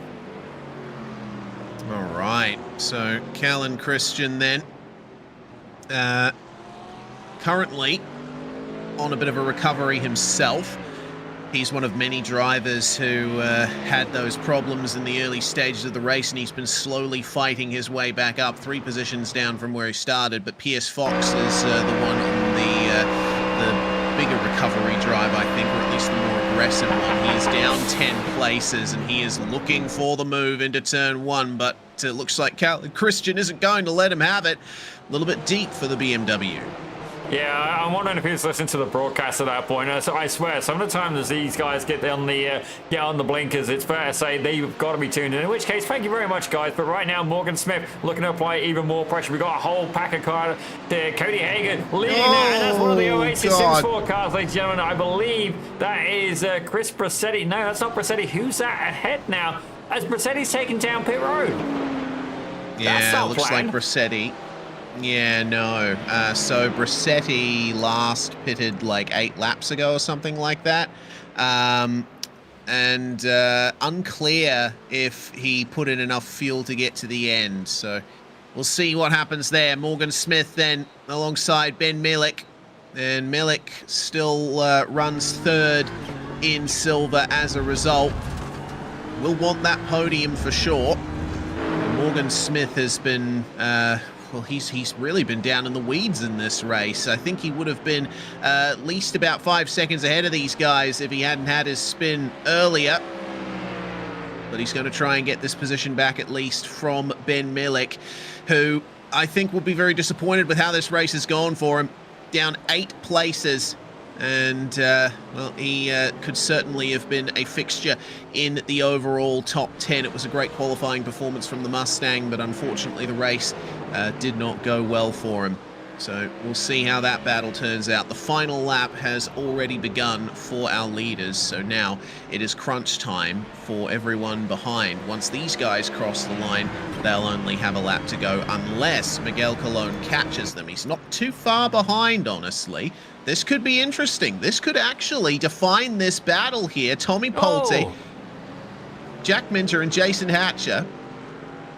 All right, so Callan Christian then, currently on a bit of a recovery himself. He's one of many drivers who had those problems in the early stages of the race, and he's been slowly fighting his way back up, 3 positions down from where he started. But Pierce Fox is the one on the bigger recovery drive, I think, or at least the more aggressive one. He is down 10 places, and he is looking for the move into turn 1, but it looks like Christian isn't going to let him have it. A little bit deep for the BMW. Yeah, I'm wondering if he's listening to the broadcast at that point. So I swear, some of the times as these guys get on the blinkers, it's fair to say they've got to be tuned in which case, thank you very much, guys. But right now, Morgan Smith looking to apply even more pressure. We've got a whole pack of cars there. Cody Hagan leading there, and that's one of the Oasis Sims 4 cars, ladies and gentlemen. I believe that is Chris Brassetti. No, that's not Brassetti. Who's that ahead now? As Brassetti's taking down pit road. Yeah, looks like Brassetti. Yeah, no. So Brassetti last pitted like 8 laps ago or something like that. And unclear if he put in enough fuel to get to the end. So we'll see what happens there. Morgan Smith then alongside Ben Milik. And Milik still runs 3rd in silver as a result. We'll want that podium for sure. And Morgan Smith has been... well, he's really been down in the weeds in this race. I think he would have been at least about 5 seconds ahead of these guys if he hadn't had his spin earlier. But he's going to try and get this position back at least from Ben Milik, who I think will be very disappointed with how this race has gone for him. Down 8 places. And, well, he could certainly have been a fixture in the overall top 10. It was a great qualifying performance from the Mustang, but unfortunately the race did not go well for him. So we'll see how that battle turns out. The final lap has already begun for our leaders, so now it is crunch time for everyone behind. Once these guys cross the line, they'll only have a lap to go unless Miguel Colon catches them. He's not too far behind, honestly. This could be interesting. This could actually define this battle here. Tommy Polte, Jack Minter and Jason Hatcher.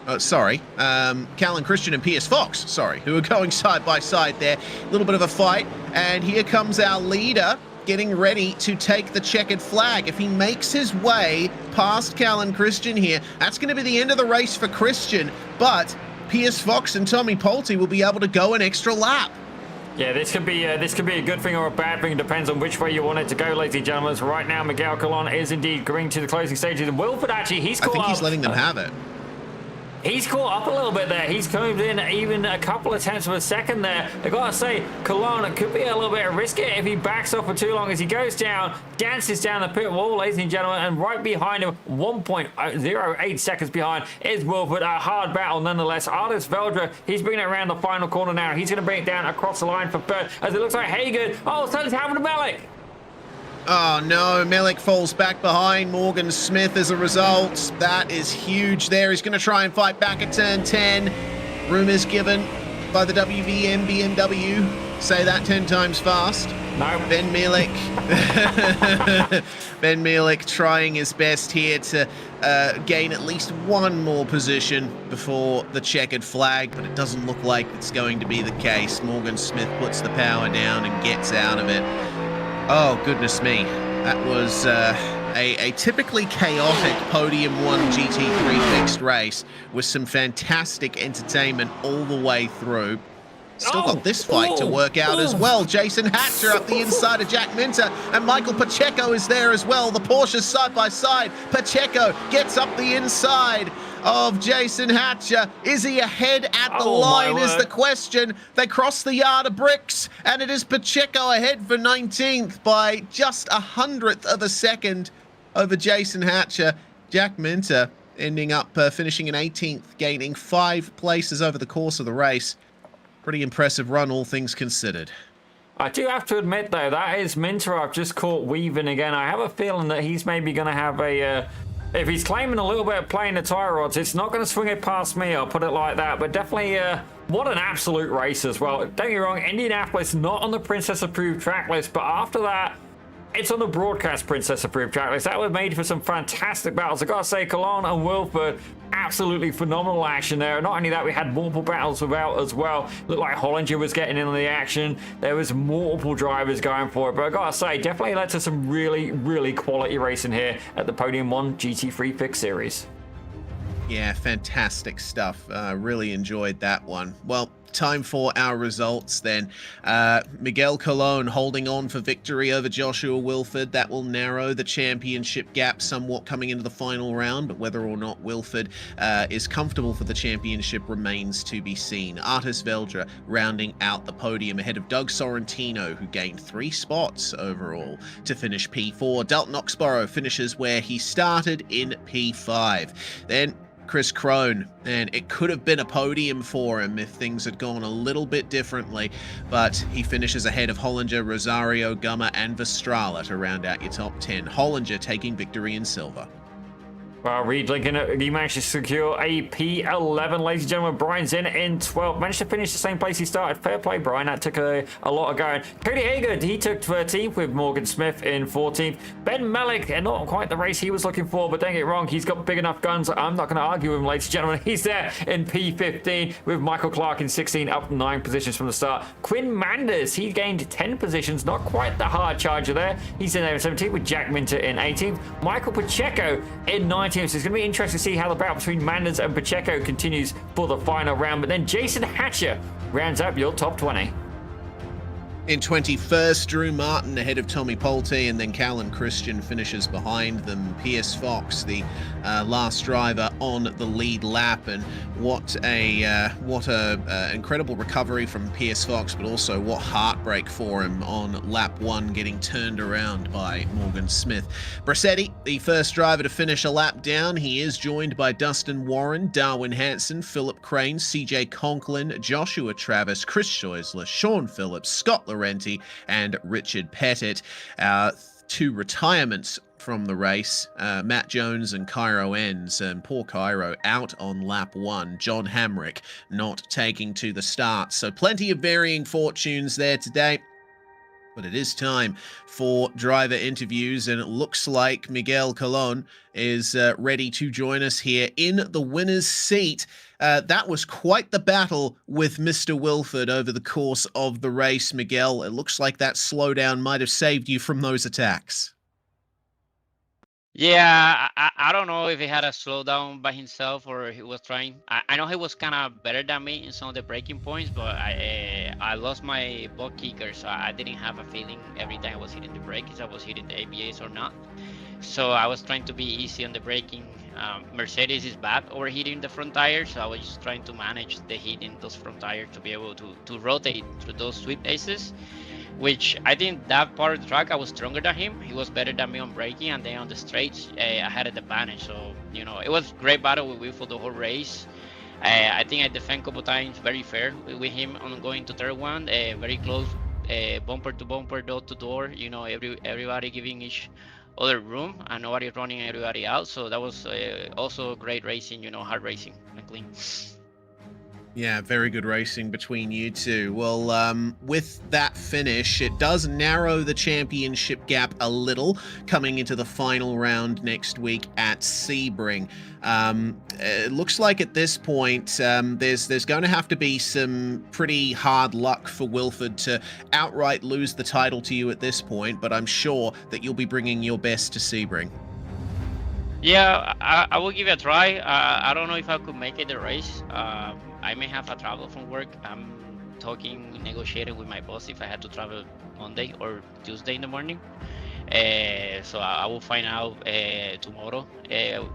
Callan Christian and Pierce Fox, who are going side by side there. A little bit of a fight, and here comes our leader getting ready to take the checkered flag. If he makes his way past Callan Christian here, that's going to be the end of the race for Christian, but Pierce Fox and Tommy Polte will be able to go an extra lap. Yeah, this could be a good thing or a bad thing. It depends on which way you want it to go, ladies and gentlemen. So right now, Miguel Colon is indeed going to the closing stages. And Wilford actually, he's caught up. I think he's letting them have it. He's caught up a little bit there. He's come in even a couple of tenths of a second there. I gotta say, Colon, it could be a little bit risky if he backs off for too long as he goes down, dances down the pit wall, ladies and gentlemen, and right behind him, 1.08 seconds behind, is Wilford. A hard battle nonetheless. Artis Veldra, he's bringing it around the final corner now. He's going to bring it down across the line for third, as it looks like Hagan. Oh, something's happened to Milik. Oh no, Milik falls back behind Morgan Smith as a result. That is huge there. He's going to try and fight back at turn 10. Room is given by the WVM BMW. Say that 10 times fast. No. Ben Milik. Ben Milik trying his best here to gain at least one more position before the checkered flag, but it doesn't look like it's going to be the case. Morgan Smith puts the power down and gets out of it. Oh, goodness me. That was a typically chaotic Podium 1 GT3 fixed race with some fantastic entertainment all the way through. Still got this fight to work out as well. Jason Hatcher up the inside of Jack Minter, and Michael Pacheco is there as well. The Porsches side by side. Pacheco gets up the inside of Jason Hatcher. Is he ahead at the line is the question. They cross the yard of bricks, and it is Pacheco ahead for 19th by just 100th of a second over Jason Hatcher. Jack Minter ending up finishing in 18th, gaining 5 places over the course of the race. Pretty impressive run, all things considered. I do have to admit, though, that is Minter I've just caught weaving again. I have a feeling that he's maybe going to have a... if he's claiming a little bit of playing the tire rods, it's not going to swing it past me, I'll put it like that. But definitely, what an absolute race as well. Don't get me wrong, Indianapolis not on the Princess Approved track list, but after that, it's on the broadcast Princess approved tracklist. That was made for some fantastic battles. I gotta say, Cologne and Wilford, absolutely phenomenal action there. Not only that, we had multiple battles about as well. Looked like Hollinger was getting in on the action. There was multiple drivers going for it, but I gotta say, definitely led to some really, really quality racing here at the Podium 1 GT3 Fixed Series. Yeah, fantastic stuff. Really enjoyed that one. Well, time for our results then. Miguel Colon holding on for victory over Joshua Wilford. That will narrow the championship gap somewhat coming into the final round, but whether or not Wilford is comfortable for the championship remains to be seen. Artis Veldra rounding out the podium ahead of Doug Sorrentino, who gained 3 spots overall to finish P4. Dalton Oxborough finishes where he started in P5. Then Chris Crone, and it could have been a podium for him if things had gone a little bit differently, but he finishes ahead of Hollinger, Rosario, Gummer, and Vestrala to round out your top 10. Hollinger taking victory in silver. Well, Reed Lincoln, he managed to secure a P11, ladies and gentlemen. Brian's in 12th. Managed to finish the same place he started. Fair play, Brian. That took a lot of going. Cody Hager, he took 13th with Morgan Smith in 14th. Ben Melick, and not quite the race he was looking for, but don't get it wrong, he's got big enough guns. I'm not going to argue with him, ladies and gentlemen. He's there in P15 with Michael Clark in 16, up 9 positions from the start. Quinn Manders, he gained 10 positions. Not quite the hard charger there. He's in there in 17th with Jack Minter in 18th. Michael Pacheco in 19th. So it's going to be interesting to see how the battle between Manders and Pacheco continues for the final round. But then Jason Hatcher rounds up your top 20. In 21st, Drew Martin ahead of Tommy Polte, and then Callum Christian finishes behind them. Pierce Fox, the last driver on the lead lap, and what a incredible recovery from Pierce Fox, but also what heartbreak for him on lap 1, getting turned around by Morgan Smith. Brissetti, the first driver to finish a lap down. He is joined by Dustin Warren, Darwin Hanson, Philip Crane, CJ Conklin, Joshua Travis, Chris Scheusler, Sean Phillips, Scott Laurenti, and Richard Pettit. 2 retirements from the race, Matt Jones and Cairo Enns, and poor Cairo out on lap 1. John Hamrick not taking to the start. So plenty of varying fortunes there today. But it is time for driver interviews, and it looks like Miguel Colon is ready to join us here in the winner's seat. That was quite the battle with Mr. Wilford over the course of the race, Miguel. It looks like that slowdown might have saved you from those attacks. Yeah, I don't know if he had a slowdown by himself or he was trying. I know he was kind of better than me in some of the braking points, but I lost my butt kicker, so I didn't have a feeling every time I was hitting the brakes if I was hitting the ABS or not. So I was trying to be easy on the braking. Mercedes is bad overheating the front tires, so I was just trying to manage the heat in those front tires to be able to rotate through those sweep aces. Which I think that part of the track I was stronger than him. He was better than me on braking, and then on the straights I had an advantage. So it was a great battle with Will for the whole race. I think I defend a couple times very fair with him on going to third one, very close, bumper to bumper, door to door. Everybody giving each other room and nobody running everybody out. So that was also great racing, hard racing and clean. Yeah, very good racing between you two. Well, with that finish, it does narrow the championship gap a little coming into the final round next week at Sebring. It looks like at this point, there's going to have to be some pretty hard luck for Wilford to outright lose the title to you at this point, but I'm sure that you'll be bringing your best to Sebring. Yeah, I will give it a try. I don't know if I could make it the race. I may have to travel from work. I'm negotiating with my boss if I had to travel Monday or Tuesday in the morning. So I will find out tomorrow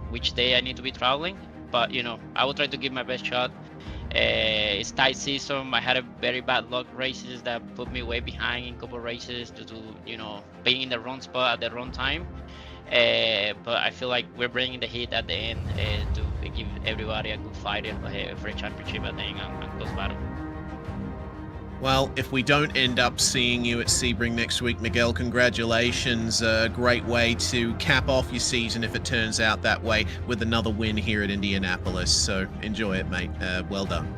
which day I need to be traveling. But I will try to give my best shot. It's tight season. I had a very bad luck races that put me way behind in a couple races due to being in the wrong spot at the wrong time. But I feel like we're bringing the heat at the end to give everybody a good fight for a championship at the end and close battle. Well, if we don't end up seeing you at Sebring next week, Miguel, congratulations. A great way to cap off your season if it turns out that way with another win here at Indianapolis. So enjoy it, mate. Well done.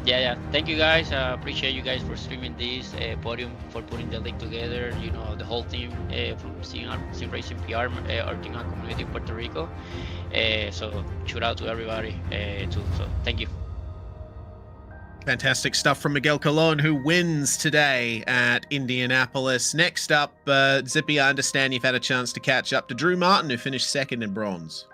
Yeah. Thank you guys. Appreciate you guys for streaming this podium, for putting the link together. You know, the whole team from Sim Racing PR, our team and community in Puerto Rico. So shout out to everybody too. So thank you. Fantastic stuff from Miguel Colon, who wins today at Indianapolis. Next up, Zippy, I understand you've had a chance to catch up to Drew Martin, who finished second in bronze.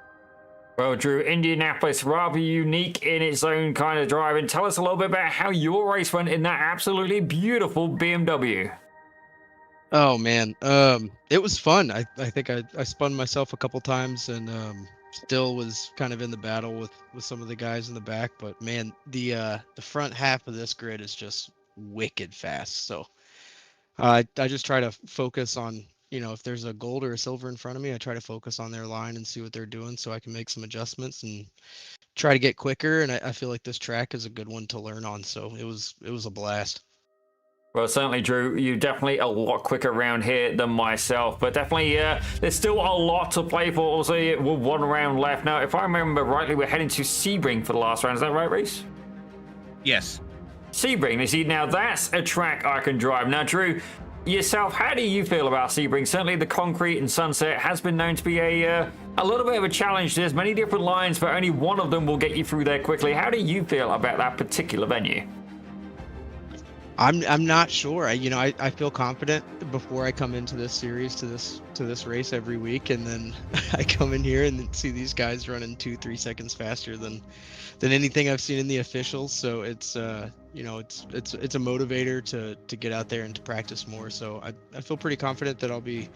Well, Drew, Indianapolis, rather unique in its own kind of driving. Tell us a little bit about how your race went in that absolutely beautiful BMW. Oh man, it was fun. I think I spun myself a couple times and still was kind of in the battle with some of the guys in the back. But man, the front half of this grid is just wicked fast. So I just try to focus on, you know, if there's a gold or a silver in front of me, I try to focus on their line and see what they're doing so I can make some adjustments and try to get quicker. And I feel like this track is a good one to learn on. So it was a blast. Well, certainly, Drew, you're definitely a lot quicker around here than myself, but definitely there's still a lot to play for. Also, we're one round left. Now, if I remember rightly, we're heading to Sebring for the last round. Is that right, Reese? Yes. Sebring, you see, now that's a track I can drive. Now, Drew, yourself, how do you feel about Sebring? Certainly the concrete and Sunset has been known to be a little bit of a challenge. There's many different lines, but only one of them will get you through there quickly. How do you feel about that particular venue? I'm not sure. I feel confident before I come into this series to this race every week, and then I come in here and see these guys running 2-3 seconds faster than anything I've seen in the officials. So it's it's a motivator to get out there and to practice more. So I feel pretty confident that I'll be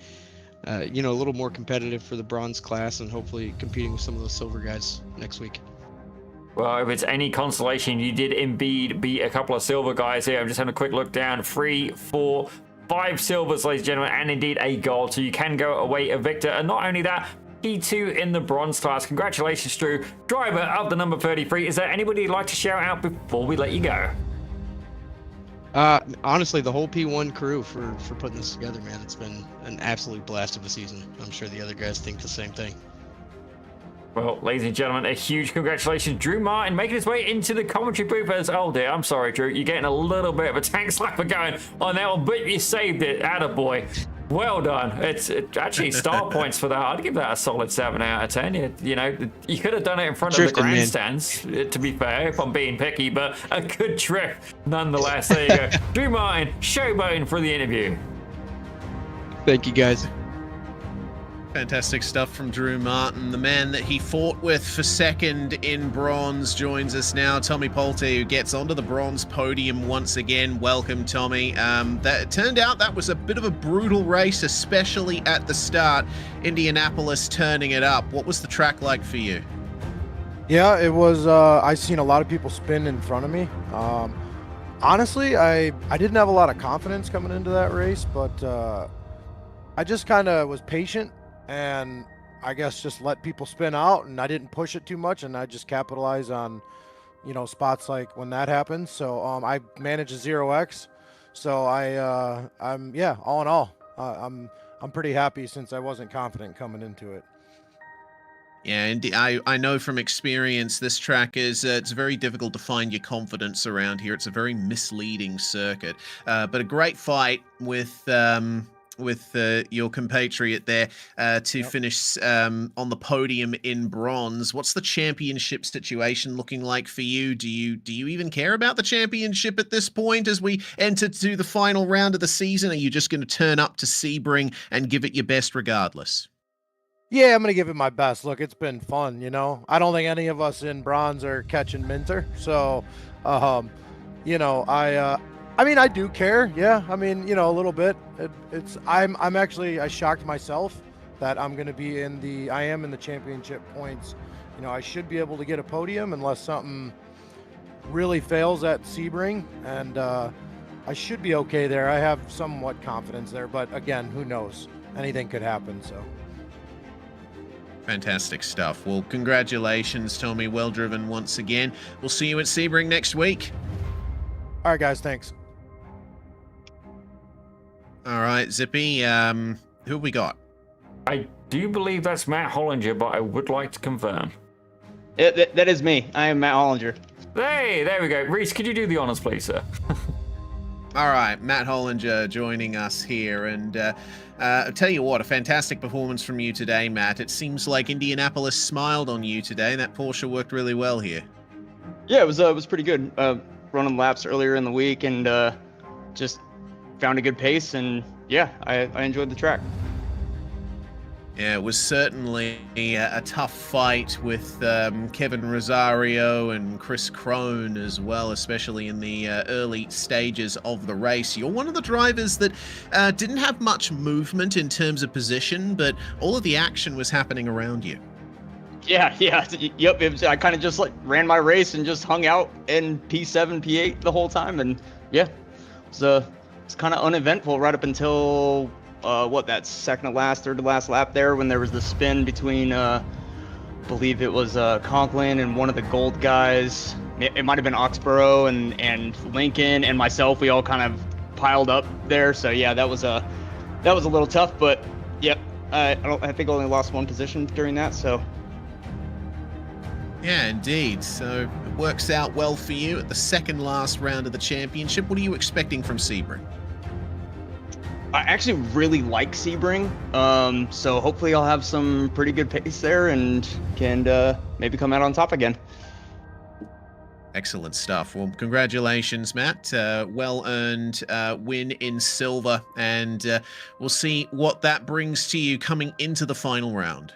a little more competitive for the bronze class and hopefully competing with some of those silver guys next week. Well, if it's any consolation, you did indeed beat a couple of silver guys here. I'm just having a quick look down. 3, 4, 5 silvers, ladies and gentlemen, and indeed a gold. So you can go away a victor. And not only that, P2 in the bronze class. Congratulations, Drew, driver of the number 33. Is there anybody you'd like to shout out before we let you go? Honestly, the whole P1 crew for putting this together, man. It's been an absolute blast of a season. I'm sure the other guys think the same thing. Well, ladies and gentlemen, a huge congratulations. Drew Martin making his way into the commentary booth as, oh dear, I'm sorry, Drew. You're getting a little bit of a tank slapper going on that one, but you saved it. Attaboy. Well done. It's actually star points for that. I'd give that a solid 7 out of 10. You could have done it in front of the grandstands, to be fair, if I'm being picky, but a good trip nonetheless. There you go. Drew Martin, showboating for the interview. Thank you, guys. Fantastic stuff from Drew Martin. The man that he fought with for second in bronze joins us now. Tommy Polte, who gets onto the bronze podium once again. Welcome, Tommy. It turned out that was a bit of a brutal race, especially at the start. Indianapolis turning it up. What was the track like for you? Yeah, it was. I've seen a lot of people spin in front of me. Honestly, I didn't have a lot of confidence coming into that race, but I just kind of was patient. And I guess just let people spin out, and I didn't push it too much, and I just capitalize on, spots like when that happens. So I managed a 0x. So I'm all in all, I'm pretty happy since I wasn't confident coming into it. Yeah, and I know from experience this track is it's very difficult to find your confidence around here. It's a very misleading circuit, but a great fight with your compatriot there to finish on the podium in bronze. What's the championship situation looking like for you? Do you even care about the championship at this point as we enter to the final round of the season? Are you just going to turn up to Sebring and give it your best regardless? Yeah, I'm going to give it my best. Look, it's been fun, I don't think any of us in bronze are catching Minter. So, I do care. Yeah. a little bit. I shocked myself that I am in the championship points. I should be able to get a podium unless something really fails at Sebring, and I should be okay there. I have somewhat confidence there, but again, who knows? Anything could happen. So. Fantastic stuff. Well, congratulations, Tommy. Well driven once again. We'll see you at Sebring next week. All right, guys. Thanks. All right, Zippy. Who have we got? I do believe that's Matt Hollinger, but I would like to confirm. That is me. I am Matt Hollinger. Hey, there we go. Reese, could you do the honors, please, sir? All right, Matt Hollinger joining us here, and I'll tell you what, a fantastic performance from you today, Matt. It seems like Indianapolis smiled on you today. That Porsche worked really well here. Yeah, it was pretty good. Running laps earlier in the week and just found a good pace, and yeah, I enjoyed the track. Yeah, it was certainly a tough fight with Kevin Rosario and Chris Krohn as well, especially in the early stages of the race. You're one of the drivers that didn't have much movement in terms of position, but all of the action was happening around you. Yeah, yep. I kind of just like ran my race and just hung out in P7, P8 the whole time, and yeah, it's kind of uneventful right up until that second to last, third to last lap there, when there was the spin between I believe it was Conklin and one of the gold guys. It might have been Oxborough and Lincoln and myself. We all kind of piled up there, so yeah, that was a little tough, but yep. I think I only lost one position during that, so. Yeah, indeed. So it works out well for you at the second last round of the championship. What are you expecting from Sebring? I actually really like Sebring, so hopefully I'll have some pretty good pace there and can maybe come out on top again. Excellent stuff. Well, congratulations, Matt. Well-earned win in silver, and we'll see what that brings to you coming into the final round.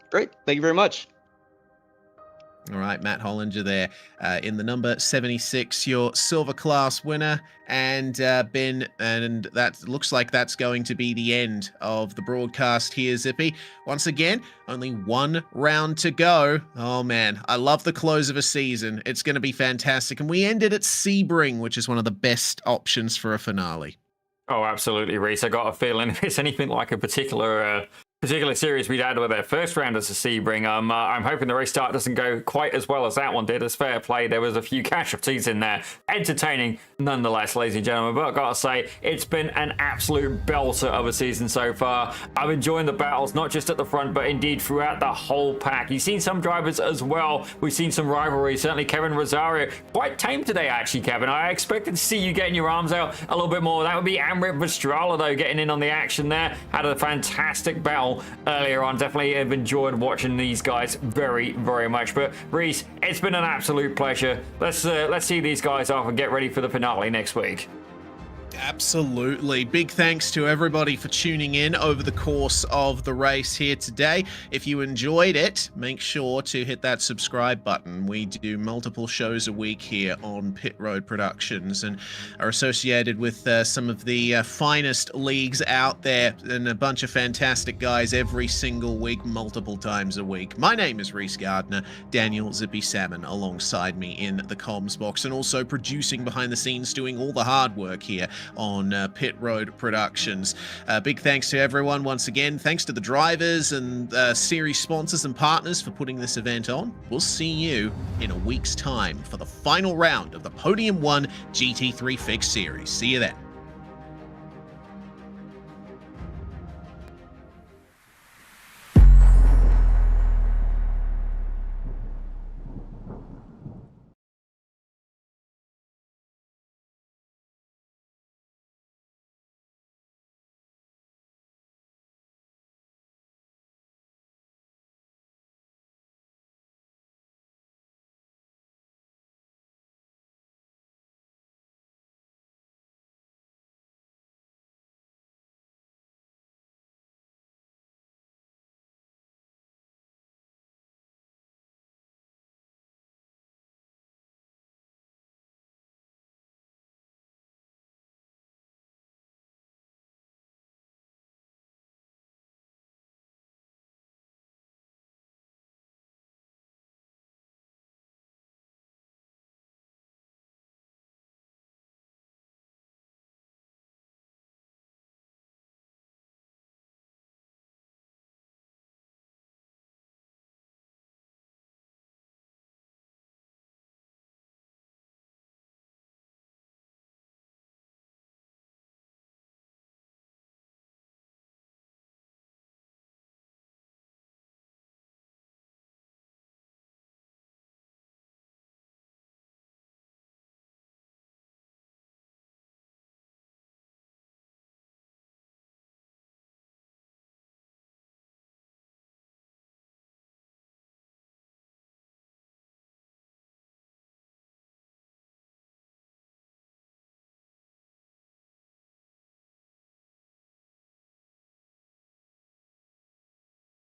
Great. Thank you very much. All right, Matt Hollinger there in the number 76, your silver class winner, and Ben, and that looks like that's going to be the end of the broadcast here, Zippy. Once again, only one round to go. Oh man, I love the close of a season. It's going to be fantastic, and we ended at Sebring, which is one of the best options for a finale. Oh, absolutely, Reese. I got a feeling if it's anything like a particular series we'd had with their first round as a Sebring, I'm hoping the restart doesn't go quite as well as that one did. As fair play, there was a few casualties in there. Entertaining nonetheless, ladies and gentlemen, but I've got to say, it's been an absolute belter of a season so far. I'm enjoying the battles, not just at the front, but indeed throughout the whole pack. You've seen some drivers as well. We've seen some rivalry, certainly Kevin Rosario. Quite tame today, actually, Kevin. I expected to see you getting your arms out a little bit more. That would be Amrit Vestrala, though, getting in on the action there. Had a fantastic battle earlier on. Definitely have enjoyed watching these guys very, very much. But Reese, it's been an absolute pleasure. Let's see these guys off and get ready for the finale next week. Absolutely. Big thanks to everybody for tuning in over the course of the race here today. If you enjoyed it, make sure to hit that subscribe button. We do multiple shows a week here on Pit Road Productions and are associated with some of the finest leagues out there, and a bunch of fantastic guys every single week, multiple times a week. My name is Reese Gardner, Daniel Zippy Salmon alongside me in the comms box, and also producing behind the scenes, doing all the hard work here on Pit Road Productions. Big thanks to everyone once again. Thanks to the drivers and series sponsors and partners for putting this event on. We'll see you in a week's time for the final round of the Podium 1 GT3 Fixed Series. See you then.